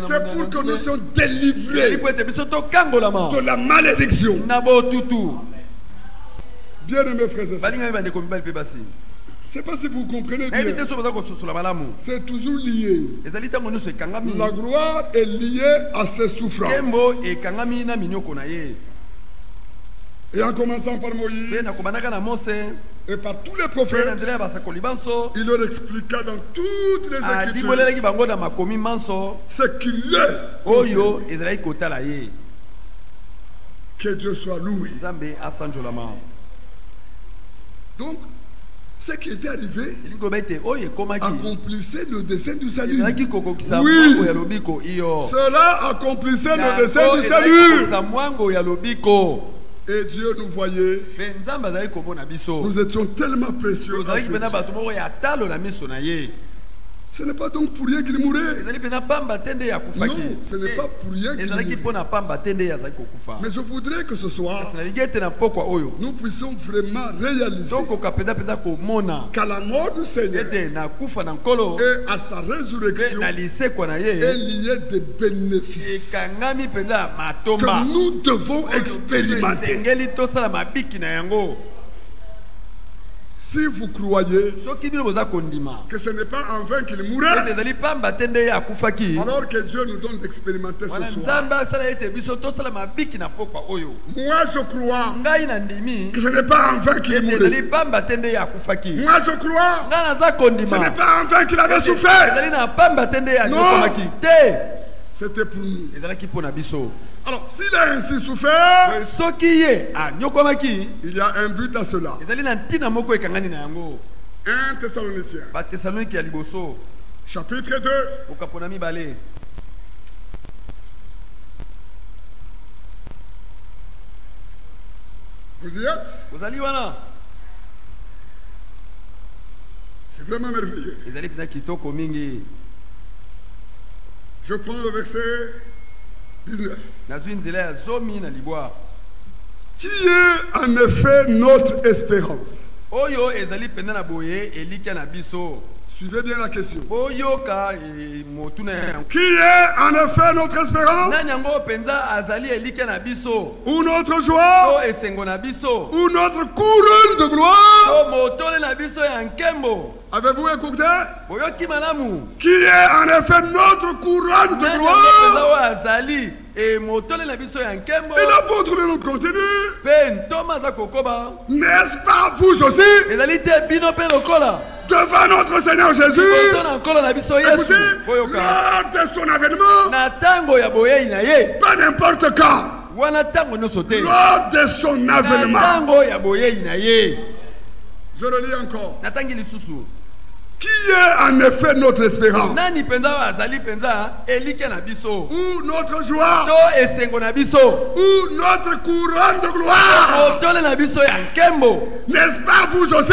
c'est pour que nous soyons délivrés de la malédiction. Bien-aimés frères et sœurs, je ne sais pas si vous comprenez bien. C'est toujours lié. La gloire est liée à ses souffrances. Et en commençant par Moïse et par tous les prophètes, il leur expliqua dans toutes les Écritures ce qu'il est. Que Dieu soit loué. Donc, ce qui était arrivé accomplissait le dessein du salut. Oui, cela accomplissait le dessein du salut. Et Dieu nous voyait. Nous étions tellement précieux. Ce n'est pas donc pour rien qu'il mourait. Non, ce n'est pas pour rien qu'il mourait. Mais je voudrais que ce soir, nous puissions vraiment réaliser qu'à la mort du Seigneur et à sa résurrection, il y a des bénéfices que nous devons expérimenter. Si vous croyez que ce n'est pas en vain qu'il mourrait, alors que Dieu nous donne d'expérimenter ce soir. Moi je crois que ce n'est pas en vain qu'il mourrait. Moi je crois que ce n'est pas en vain qu'il avait souffert. Non, c'était pour nous. Alors, s'il a ainsi souffert, il y a un but à cela. 1 Thessaloniciens, chapitre 2. Vous y êtes? C'est vraiment merveilleux. Je prends le verset 19. Qui est en effet notre espérance? Suivez bien la question. Qui est en effet notre espérance? Ou notre joie? Ou notre couronne de gloire? Avez-vous écouté? Qui est en effet notre couronne de gloire? Et l'apôtre nous continue. N'est-ce pas vous aussi? Devant notre Seigneur Jésus, écoutez, lors de son avènement, pas n'importe quand, lors de son avènement, je le lis encore. Qui est en effet notre espérance? Ou notre joie? Ou notre couronne de gloire? N'est-ce pas vous aussi?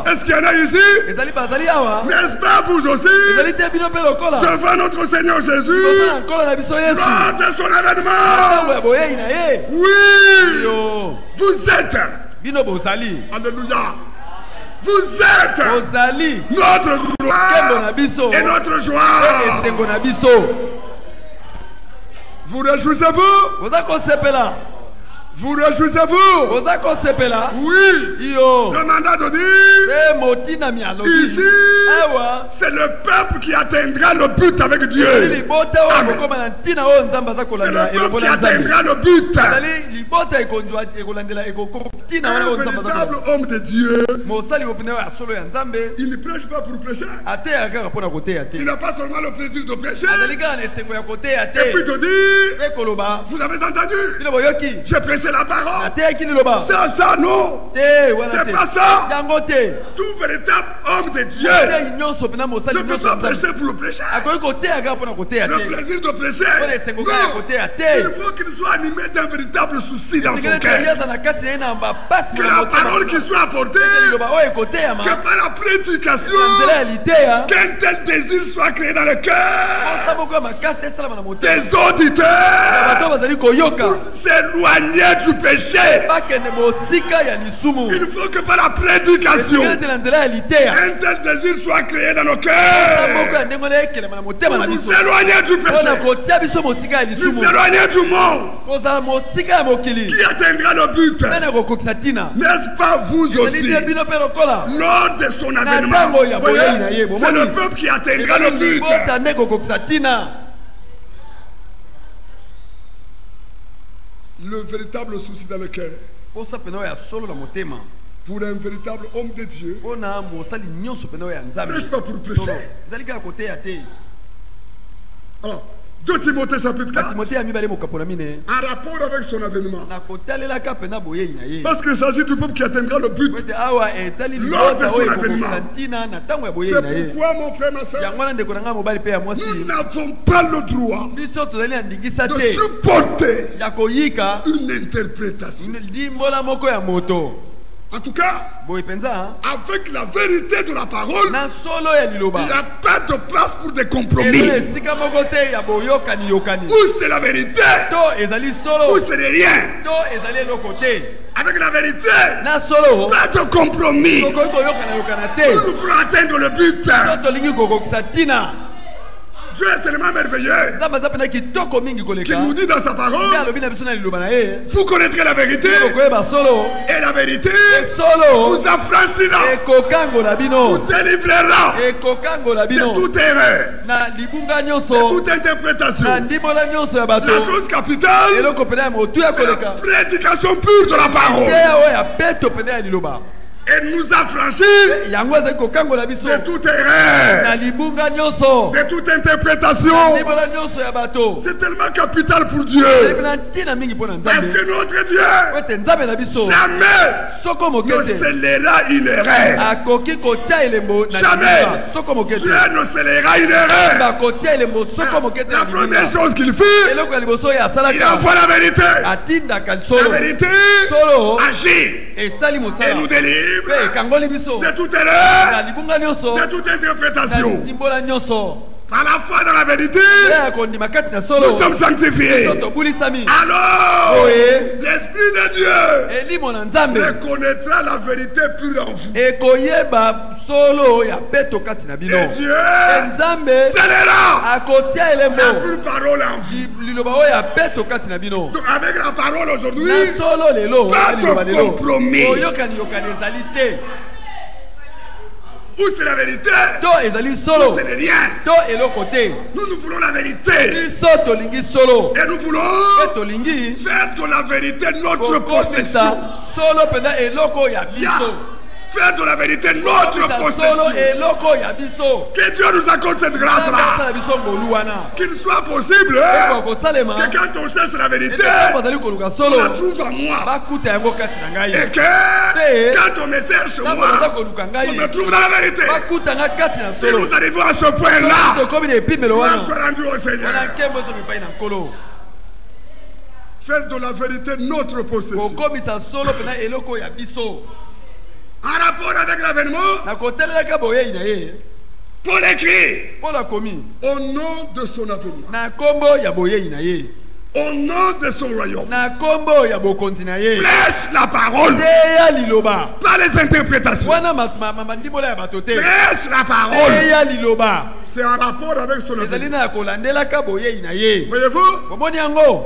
Est-ce qu'il y en a ici? N'est-ce pas vous aussi? Devant notre Seigneur Jésus, lors de son avènement, oui, vous êtes. Alléluia. Vous êtes notre gloire et notre joie. Vous réjouissez-vous? Vous réjouissez-vous? Oui. Le mandat de dire ici, c'est le peuple qui atteindra le but avec Dieu. C'est le peuple qui atteindra le but. Un véritable homme de Dieu, il ne prêche pas pour prêcher. Il n'a pas seulement le plaisir de prêcher et puis de dire, vous avez entendu, j'ai prêché la parole. C'est ça, non? C'est pas ça. Tout véritable homme de Dieu ne peut pas prêcher pour le prêcher. Le plaisir de prêcher, non. Il faut qu'il soit animé d'un véritable souci dans son cœur. Que la parole qui soit apportée, que par la prédication, qu'un tel désir soit créé dans le cœur des auditeurs pour s'éloigner du péché. Il faut que par la prédication, un tel désir soit créé dans nos cœurs pour nous éloigner du péché, nous éloigner du monde qui atteindra le but. N'est-ce pas vous aussi? Lors de son avènement, c'est le peuple qui atteindra le but. Le véritable souci dans le cœur pour un véritable homme de Dieu, prêche pas pour prêcher. Alors, 2 Timothée chapitre 4. En rapport avec son avènement. Parce qu'il s'agit du peuple qui atteindra le but lors de son avènement. C'est pourquoi, mon frère, ma soeur, nous n'avons pas le droit de supporter une interprétation. En tout cas, avec la vérité de la parole, il n'y a pas de place pour des compromis. Ou c'est la vérité, ou c'est rien. Avec la vérité, pas de compromis. Nous voulons atteindre le but. Dieu est tellement merveilleux qu'il nous dit dans sa parole, vous connaîtrez la vérité et la vérité vous affranchira, vous délivrera de toute erreur, de toute interprétation. La chose capitale, c'est la prédication pure de la parole. Et nous affranchir de toute erreur, de toute interprétation. C'est tellement capital pour Dieu. Parce que notre Dieu jamais ne scellera une erreur. Jamais Dieu ne scellera une erreur. La première chose qu'il fait, il envoie la vérité. La vérité agit et nous délivre de toute erreur, de toute interprétation. Par la foi dans la vérité, nous sommes sanctifiés. Alors, l'Esprit de Dieu reconnaîtra la vérité pure en vous. Et Dieu scellera la pure parole en vous. Donc avec la parole aujourd'hui, pas de compromis. Ou c'est la vérité, ou c'est rien. Nous voulons la vérité. Et nous voulons faire de la vérité notre possession. Faire de la vérité notre possession. Que Dieu nous accorde cette grâce-là. Qu'il soit possible que quand on cherche la vérité, on la trouve en moi. Et que quand on me cherche moi, on me trouve dans la vérité. Si nous arrivons à ce point-là, on sera rendu au Seigneur. Faire de la vérité notre possession. En rapport avec l'avènement, Paul écrit au nom de son avènement, au nom de son royaume, prêche la parole, pas les interprétations. Prêche la parole. C'est en rapport avec son avènement. Voyez-vous,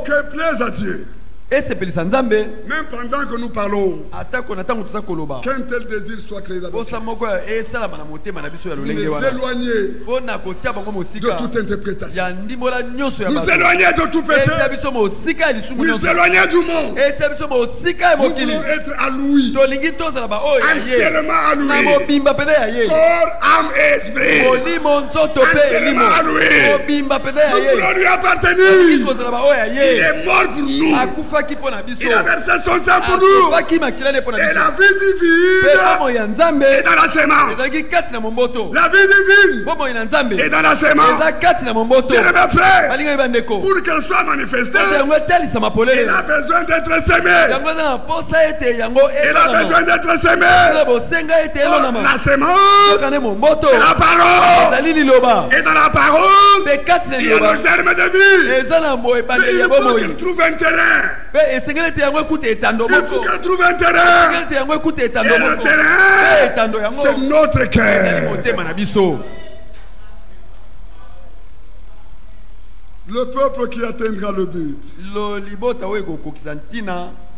que plaise à Dieu. Même pendant que nous parlons, qu'un tel désir soit créé dans notre cœur. Nous éloigner de toute interprétation. Nous éloigner de tout péché. Nous éloigner du monde. Nous voulons être alloués. Entièrement alloués. Corps, âme et esprit. Entièrement alloués. Nous voulons lui appartenir. Il est mort pour nous. Il a versé son sang pour nous. Et la vie divine est dans la sémence. La vie divine est dans la sémence. Bien mes frères, pour qu'elle soit manifestée, il a besoin d'être sémé. Il a besoin d'être sémé. La sémence, c'est la parole. Et dans la parole, il y a le germe de vie. Mais il faut qu'il trouve un terrain. Il faut qu'elle trouve un terrain. Et le terrain, c'est notre cœur. Le peuple qui atteindra le but.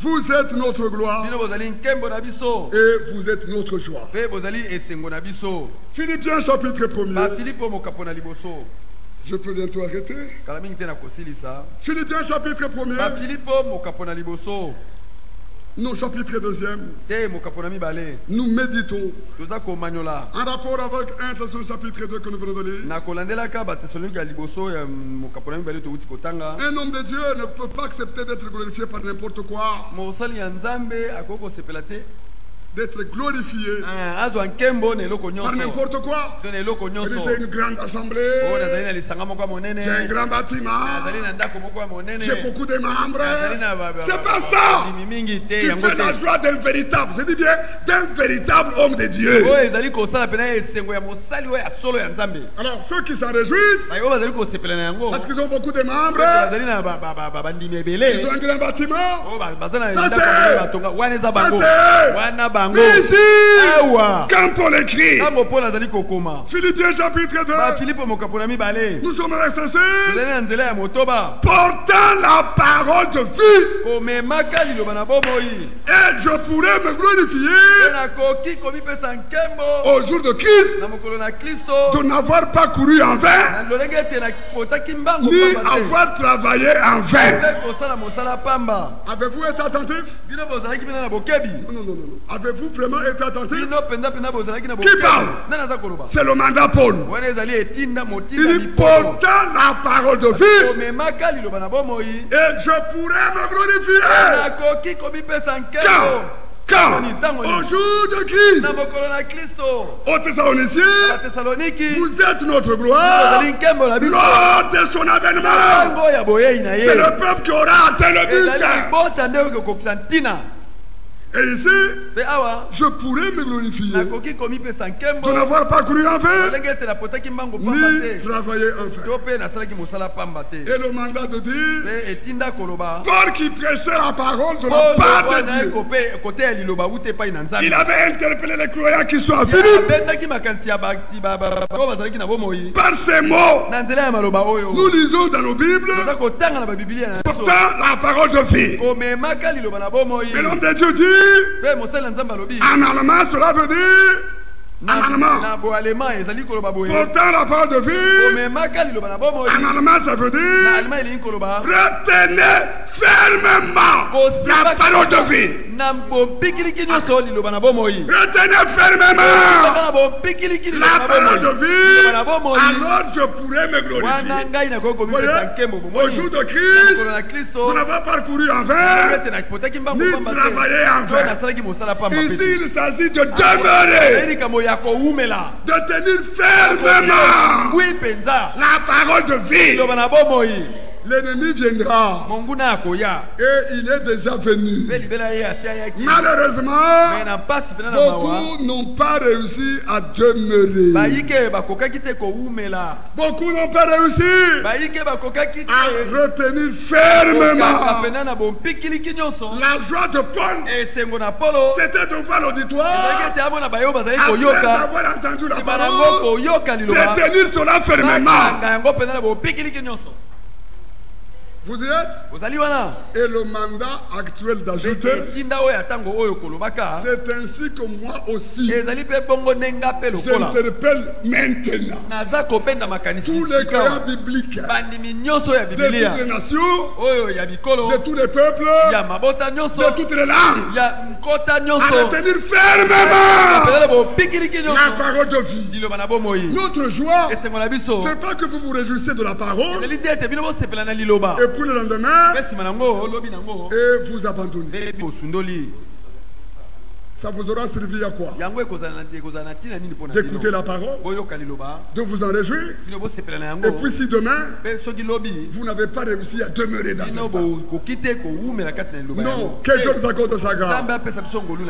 Vous êtes notre gloire. Et vous êtes notre joie. Philippiens chapitre 1er. Je peux bientôt arrêter. Philippiens chapitre 1er. Non, chapitre 2e. Nous méditons en rapport avec 1 Thessaloniciens chapitre 2 que nous venons de lire. Un homme de Dieu ne peut pas accepter d'être glorifié par n'importe quoi. D'être glorifié par n'importe quoi. J'ai une grande assemblée, j'ai un grand bâtiment, j'ai beaucoup de membres. C'est pas ça qui fait la joie d'un véritable, je dis bien d'un véritable homme de Dieu. Alors ceux qui s'en réjouissent parce qu'ils ont beaucoup de membres, ils ont un grand bâtiment, ça c'est mais ici, quand Paul écrit, Philippiens chapitre 2, nous sommes restés portant la parole de vie. Et je pourrais me glorifier au jour de Christ de n'avoir pas couru en vain, ni avoir travaillé en vain. Avez-vous été attentif? Non. Avez-vous vraiment été attentif? Qui parle? C'est le mandat Paul. Il dit portant la parole de vie. Et je pourrais me glorifier. Quand au jour de Christ, aux Thessaloniciens, vous êtes notre gloire lors de son avènement. C'est le peuple qui aura atteint le but. Et ici, je pourrais me glorifier de n'avoir pas couru en vain, ni travaillé en vain. Et le mandat de dire, Paul qui prêchait la parole de la part de Dieu, il avait interpellé les croyants qui sont à Philippe par ces mots. Nous lisons dans nos Bibles, pourtant la parole de vie. Mais l'homme de Dieu dit, en allemand, cela veut dire en allemand. Pourtant la parole de vie, en allemand, ça veut dire retenez fermement la parole de vie. Retenez fermement la parole de vie. Alors je pourrais me glorifier. Au jour de Christ, nous n'avons pas couru en vain, ni travaillé en vain. Ici, il s'agit de demeurer, de tenir fermement la parole de vie. L'ennemi viendra et il est déjà venu. Malheureusement, beaucoup n'ont pas réussi à demeurer. Beaucoup n'ont pas réussi à retenir fermement. La joie de Paul, c'était de voir l'auditoire, après avoir entendu la parole, retenir cela fermement. Vous y êtes? Et le mandat actuel d'ajouter, c'est ainsi que moi aussi, j'interpelle maintenant tous les croyants bibliques de toutes les nations, de tous les peuples, de toutes les langues, à retenir fermement la parole de vie. Notre joie, c'est pas que vous vous réjouissez de la parole et puis le lendemain, et vous abandonnez. Ça vous aura servi à quoi? D'écouter la parole, de vous en réjouir. Et puis si demain, vous n'avez pas réussi à demeurer dans cette parole. Non, que Dieu nous accorde sa grâce.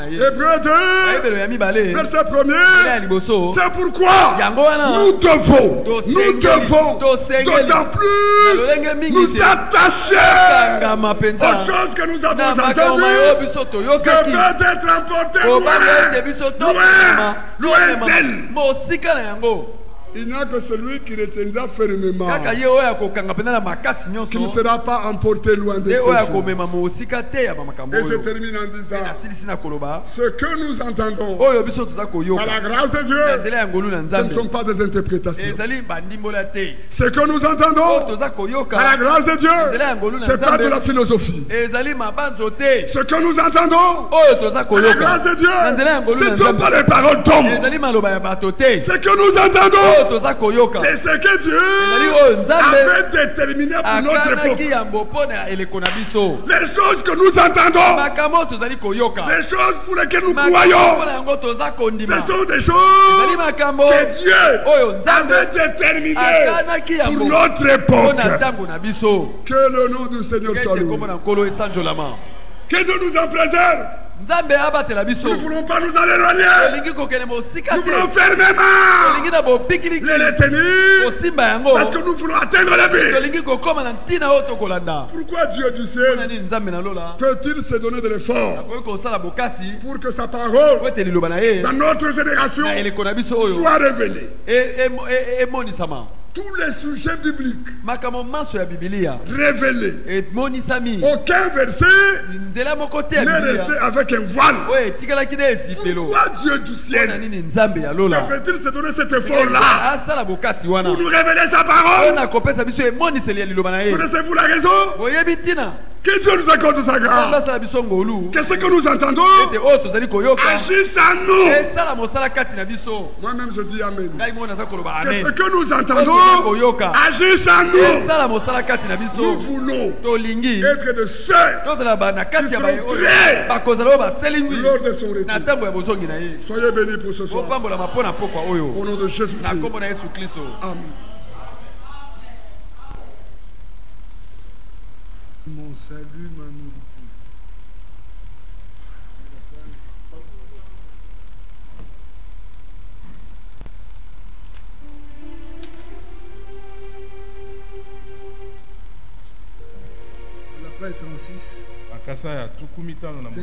Hébreux 2, verset 1er, c'est pourquoi nous devons d'autant plus nous attacher aux choses que nous avons entendues, que peut-être emporter loin d'elle. Il n'y a que celui qui retiendra fermement, qui ne sera pas emporté loin de ces choses. Et je termine en disant, ce que nous entendons, à la grâce de Dieu, ce ne sont pas des interprétations. Ce que nous entendons, à la grâce de Dieu, ce n'est pas de la philosophie. Ce que nous entendons, à la grâce de Dieu, ce ne sont pas des paroles d'hommes. Ce que nous entendons, c'est ce que Dieu avait déterminé pour notre époque. Les choses que nous entendons, les choses pour lesquelles nous croyons, ce sont des choses que Dieu avait déterminées pour notre époque. Que le nom du Seigneur soit loué. Que Dieu nous en préserve. Nous ne voulons pas nous en éloigner. Nous voulons fermement les retenir parce que nous voulons atteindre le but. Pourquoi Dieu du ciel peut-il se donner de l'effort pour que sa parole dans notre génération soit révélée? Tous les sujets bibliques révélés, aucun verset n'est resté avec un voile. Pourquoi Dieu du ciel fait-il se donner cet effort-là pour nous révéler sa parole? Connaissez-vous la raison? Que Dieu nous accorde sa grâce. Qu'est-ce que nous entendons? Agisse en nous. Moi-même je dis Amen. Qu'est-ce que nous entendons? Agisse en nous. Nous voulons être de ceux qui seront prêts lors de son retour. Soyez bénis pour ce soir. Au nom de Jésus-Christ. Amen. Mon salut, ma nourriture. La page 36. 56.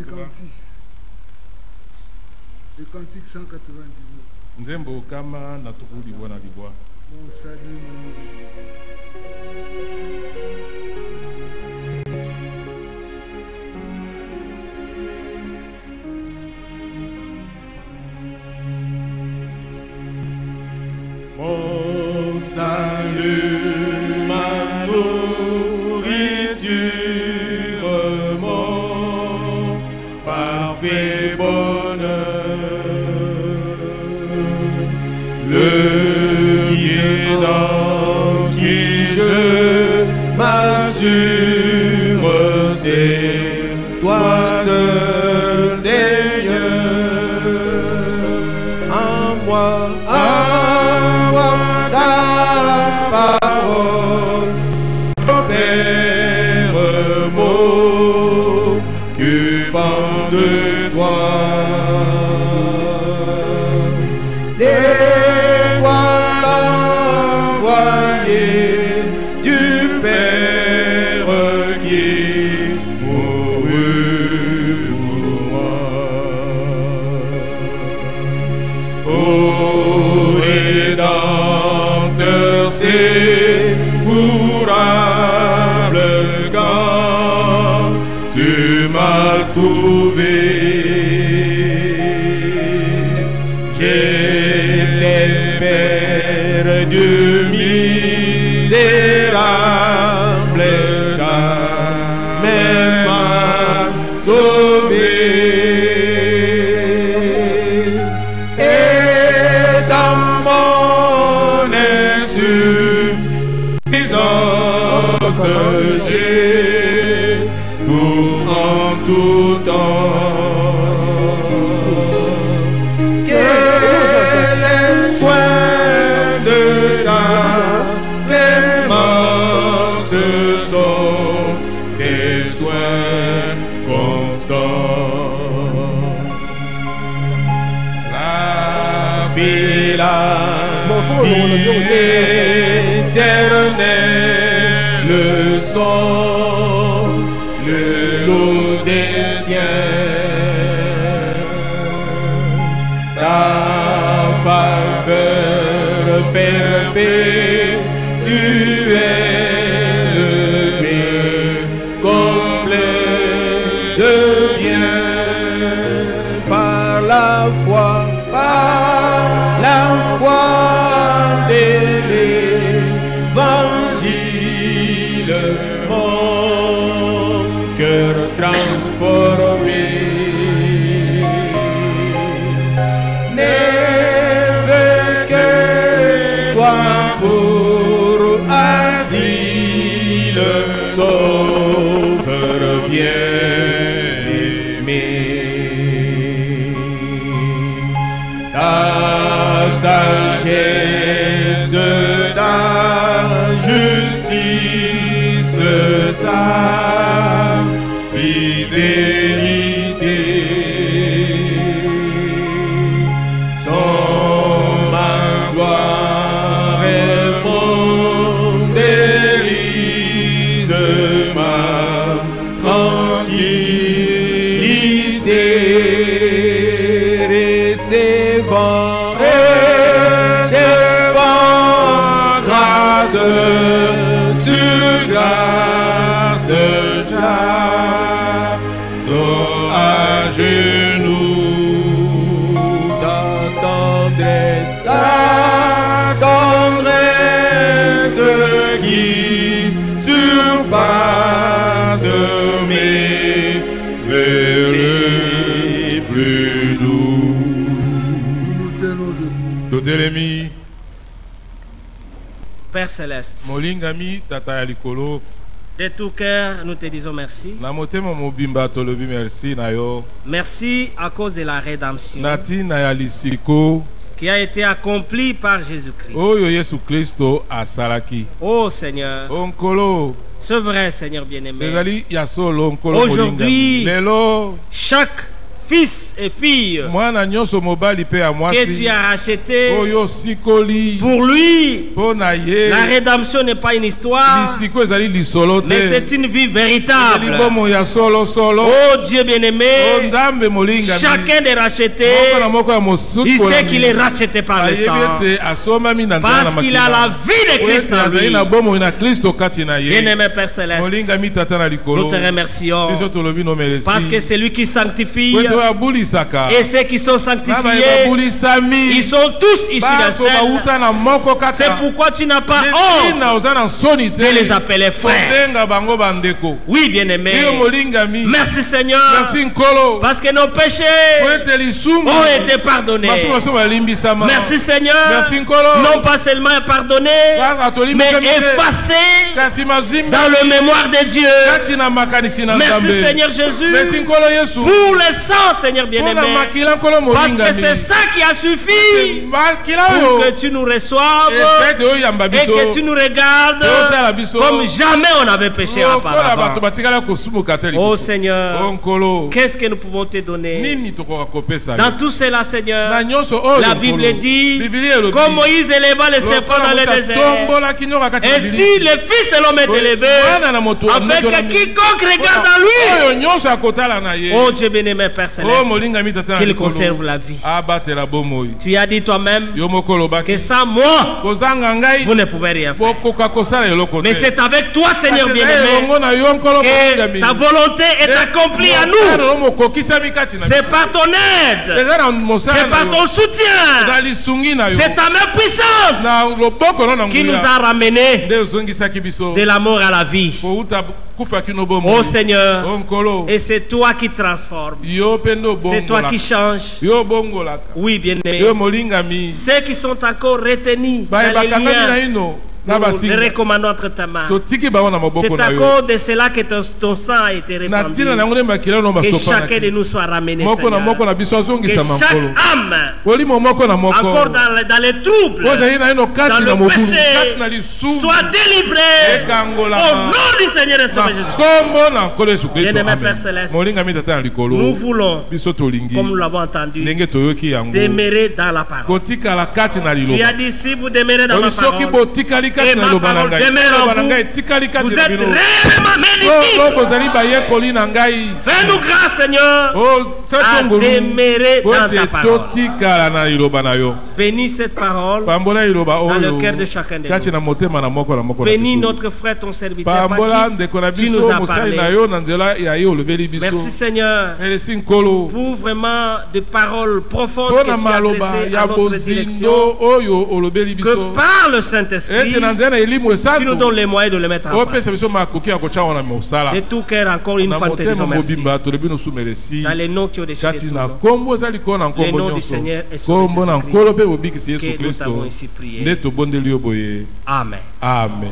Le cantique 199. Mon salut, ma nourriture. Mon salut, ma nourriture, mon parfait bonheur, le Dieu dans qui je m'assure, c'est toi seul, Seigneur, en moi. De toi, des voilà envoyé du Père qui mourut pour moi. Ô Rédempteur, secourable quand tu m'as trouvé. J'étais perdu, misérable, car même m'a sauvé. Et dans mon insuffisance, j'ai pour en tout temps. Quel est soin de ta clémence, ce sont des soins constants. La vie, éternelle, le son, le lot des tiens, ta faveur perpétuel, complet de bien, par la foi de l'évangile, mon cœur transformé. Sauveur bien-aimé, ta sagesse, ta justice, ta fidélité sont ma gloire et mon délice, ma tranquillité. Recevons grâce sur grâce, j'adore à genoux ta tendresse qui surpasse mes voeux plus doux. Todelemi Père Céleste, molingami tata ya likolo, de tout cœur, nous te disons merci. na motema mobimba tolobi merci na yo, Merci à cause de la rédemption na ntina ya lisiko qui a été accomplie par Jésus-Christ. oyo Yesu Kristo asalaki. Oh Seigneur, Onkolo c'est vrai Seigneur bien-aimé. ezali ya solo nkolo Aujourd'hui, molingami. Lelo chaque fils et fille mwana nyonso mobali pe ya que tu mwasi as racheté, oyo sikoli pour lui, mpo na ye la rédemption n'est pas une histoire, lisiko ezali lisolo mais te, c'est une vie ezali véritable. bomo ya solosolo. Oh Dieu O bien-aimé, Nzambe molingami chacun est racheté. moko na moko ya mosusu Il sait qu'il est racheté par le sang. ayebi ete asomami na nzela na Parce qu'il a la vie de Christ en azali lui. na bomoi na Kristo kati na ye. Bien-aimé Père Céleste, molingami tata na nous likolo, te remercions biso tolobi no merci parce que c'est lui qui sanctifie po ete oyo abulisaka et ceux qui sont na baye sanctifiés, babulisami ils sont tous issus d'un baso seul. bauta na moko kaka. C'est pourquoi tu n'as pas Ntina honte oza na nsoni te de les appeler frères. kobenga bango bandeko. Oui, bien-aimé. Iyo molingami Merci Seigneur, merci nkolo parce que nos po péchés ete lisumu ont été pardonnés. masumu maso balimbisama. Merci Seigneur, Merci nkolo non pas seulement pardonnés, kaka mais tolimbisami te effacés kasi mazimbi dans le mémoire de Dieu. kati na makanisi na Merci Nzambe. Seigneur Jésus merci nkolo Yesu pour le sang Seigneur mpona bien-aimé, makila nkolo parce que molingami c'est ça qui a suffi makila pour oyo que tu nous reçoives efete oyo yamba et biso que tu nous regardes Totala biso. comme jamais on avait péché lokola bato auparavant. batikala kosumuka te Oh liboso. Seigneur, O nkolo qu'est-ce que nous pouvons te donner nini tokoka kopesa yo? dans tout cela Seigneur? na nyonso oyo La nkolo. Bible dit, Biblia elobi comme Moïse éleva les serpents lokola dans le Musa désert, tombolaki nyoka kati na ainsi bilili. le Fils de l'homme est élevé, Mwana na moto afin que quiconque regarde en lui, oyo nyonso akotala na ye. oh Dieu bien-aimé Père O Céleste, molingami tata na qu'il likolo. conserve la vie. abatela bomoi. Tu as dit toi-même Yo moko olobaki que sans moi, kozanga ngai vous ne pouvez rien faire. bokoka kosala eloko te. Mais c'est avec toi, Seigneur Kasi bien-aimé, elongo na yo nkolo que molingami. ta volonté est accomplie à nous. mokokisami kati na C'est par ton aide, eza na mosala c'est na par yo. ton soutien, na lisungi na yo c'est ta main puissante na loboko no na qui nous nguya a ramenés nde ozongisaki biso de la mort à la vie. kouta kufa kino Oh bomo. Seigneur, O nkolo et c'est toi qui transformes, yo pe nde c'est toi qui obongolaka changes. yo obongolaka Oui, bien-aimé. yo molingami Ceux qui sont encore retenus baye dans les bakangami na liens, ino na nous les basinga recommandons entre ta main. totiki bango na maboko C'est na à yo cause de cela que ton sang a été na répandu. ntina na yango nde makila no Que basopa chacun de nous soit ramené, moko na moko Seigneur. na biso Que azongisa chaque makolo âme, olimo moko na moko encore dans les troubles, ozali na ino dans kati na le mobulu péché, kati na lisumu soit délivré ekangolama au nom du Seigneur et Sauveur Jésus. kombo na nkolo yesu kristo Bien-aimé amen Père Céleste, molingami tata na Nous likolo voulons, biso tolingi comme nous l'avons entendu, ndenge toyoki yango demeurer dans la parole. kotikala kati na Tu as liloba dit si vous demeurez dans ma soki parole, botikali et ma parole demeure en vous. Vous êtes réellement bénéfiques. Fais-nous grâce, Seigneur, à demeurer dans ta parole. Bénis cette parole dans le cœur de chacun de nous. Bénis notre frère, ton serviteur, par qui tu nous as parlé. Merci, Seigneur, pour vraiment des paroles profondes que tu as adressées à notre direction. Que par le Saint-Esprit, tu nous donnes les moyens de le mettre en place. De tout cœur, encore une fois, te disons merci. Dans les noms qui ont décidé de les noms du Seigneur et Sauveur Jésus-Christ, que nous avons ici prié. Amen. Amen.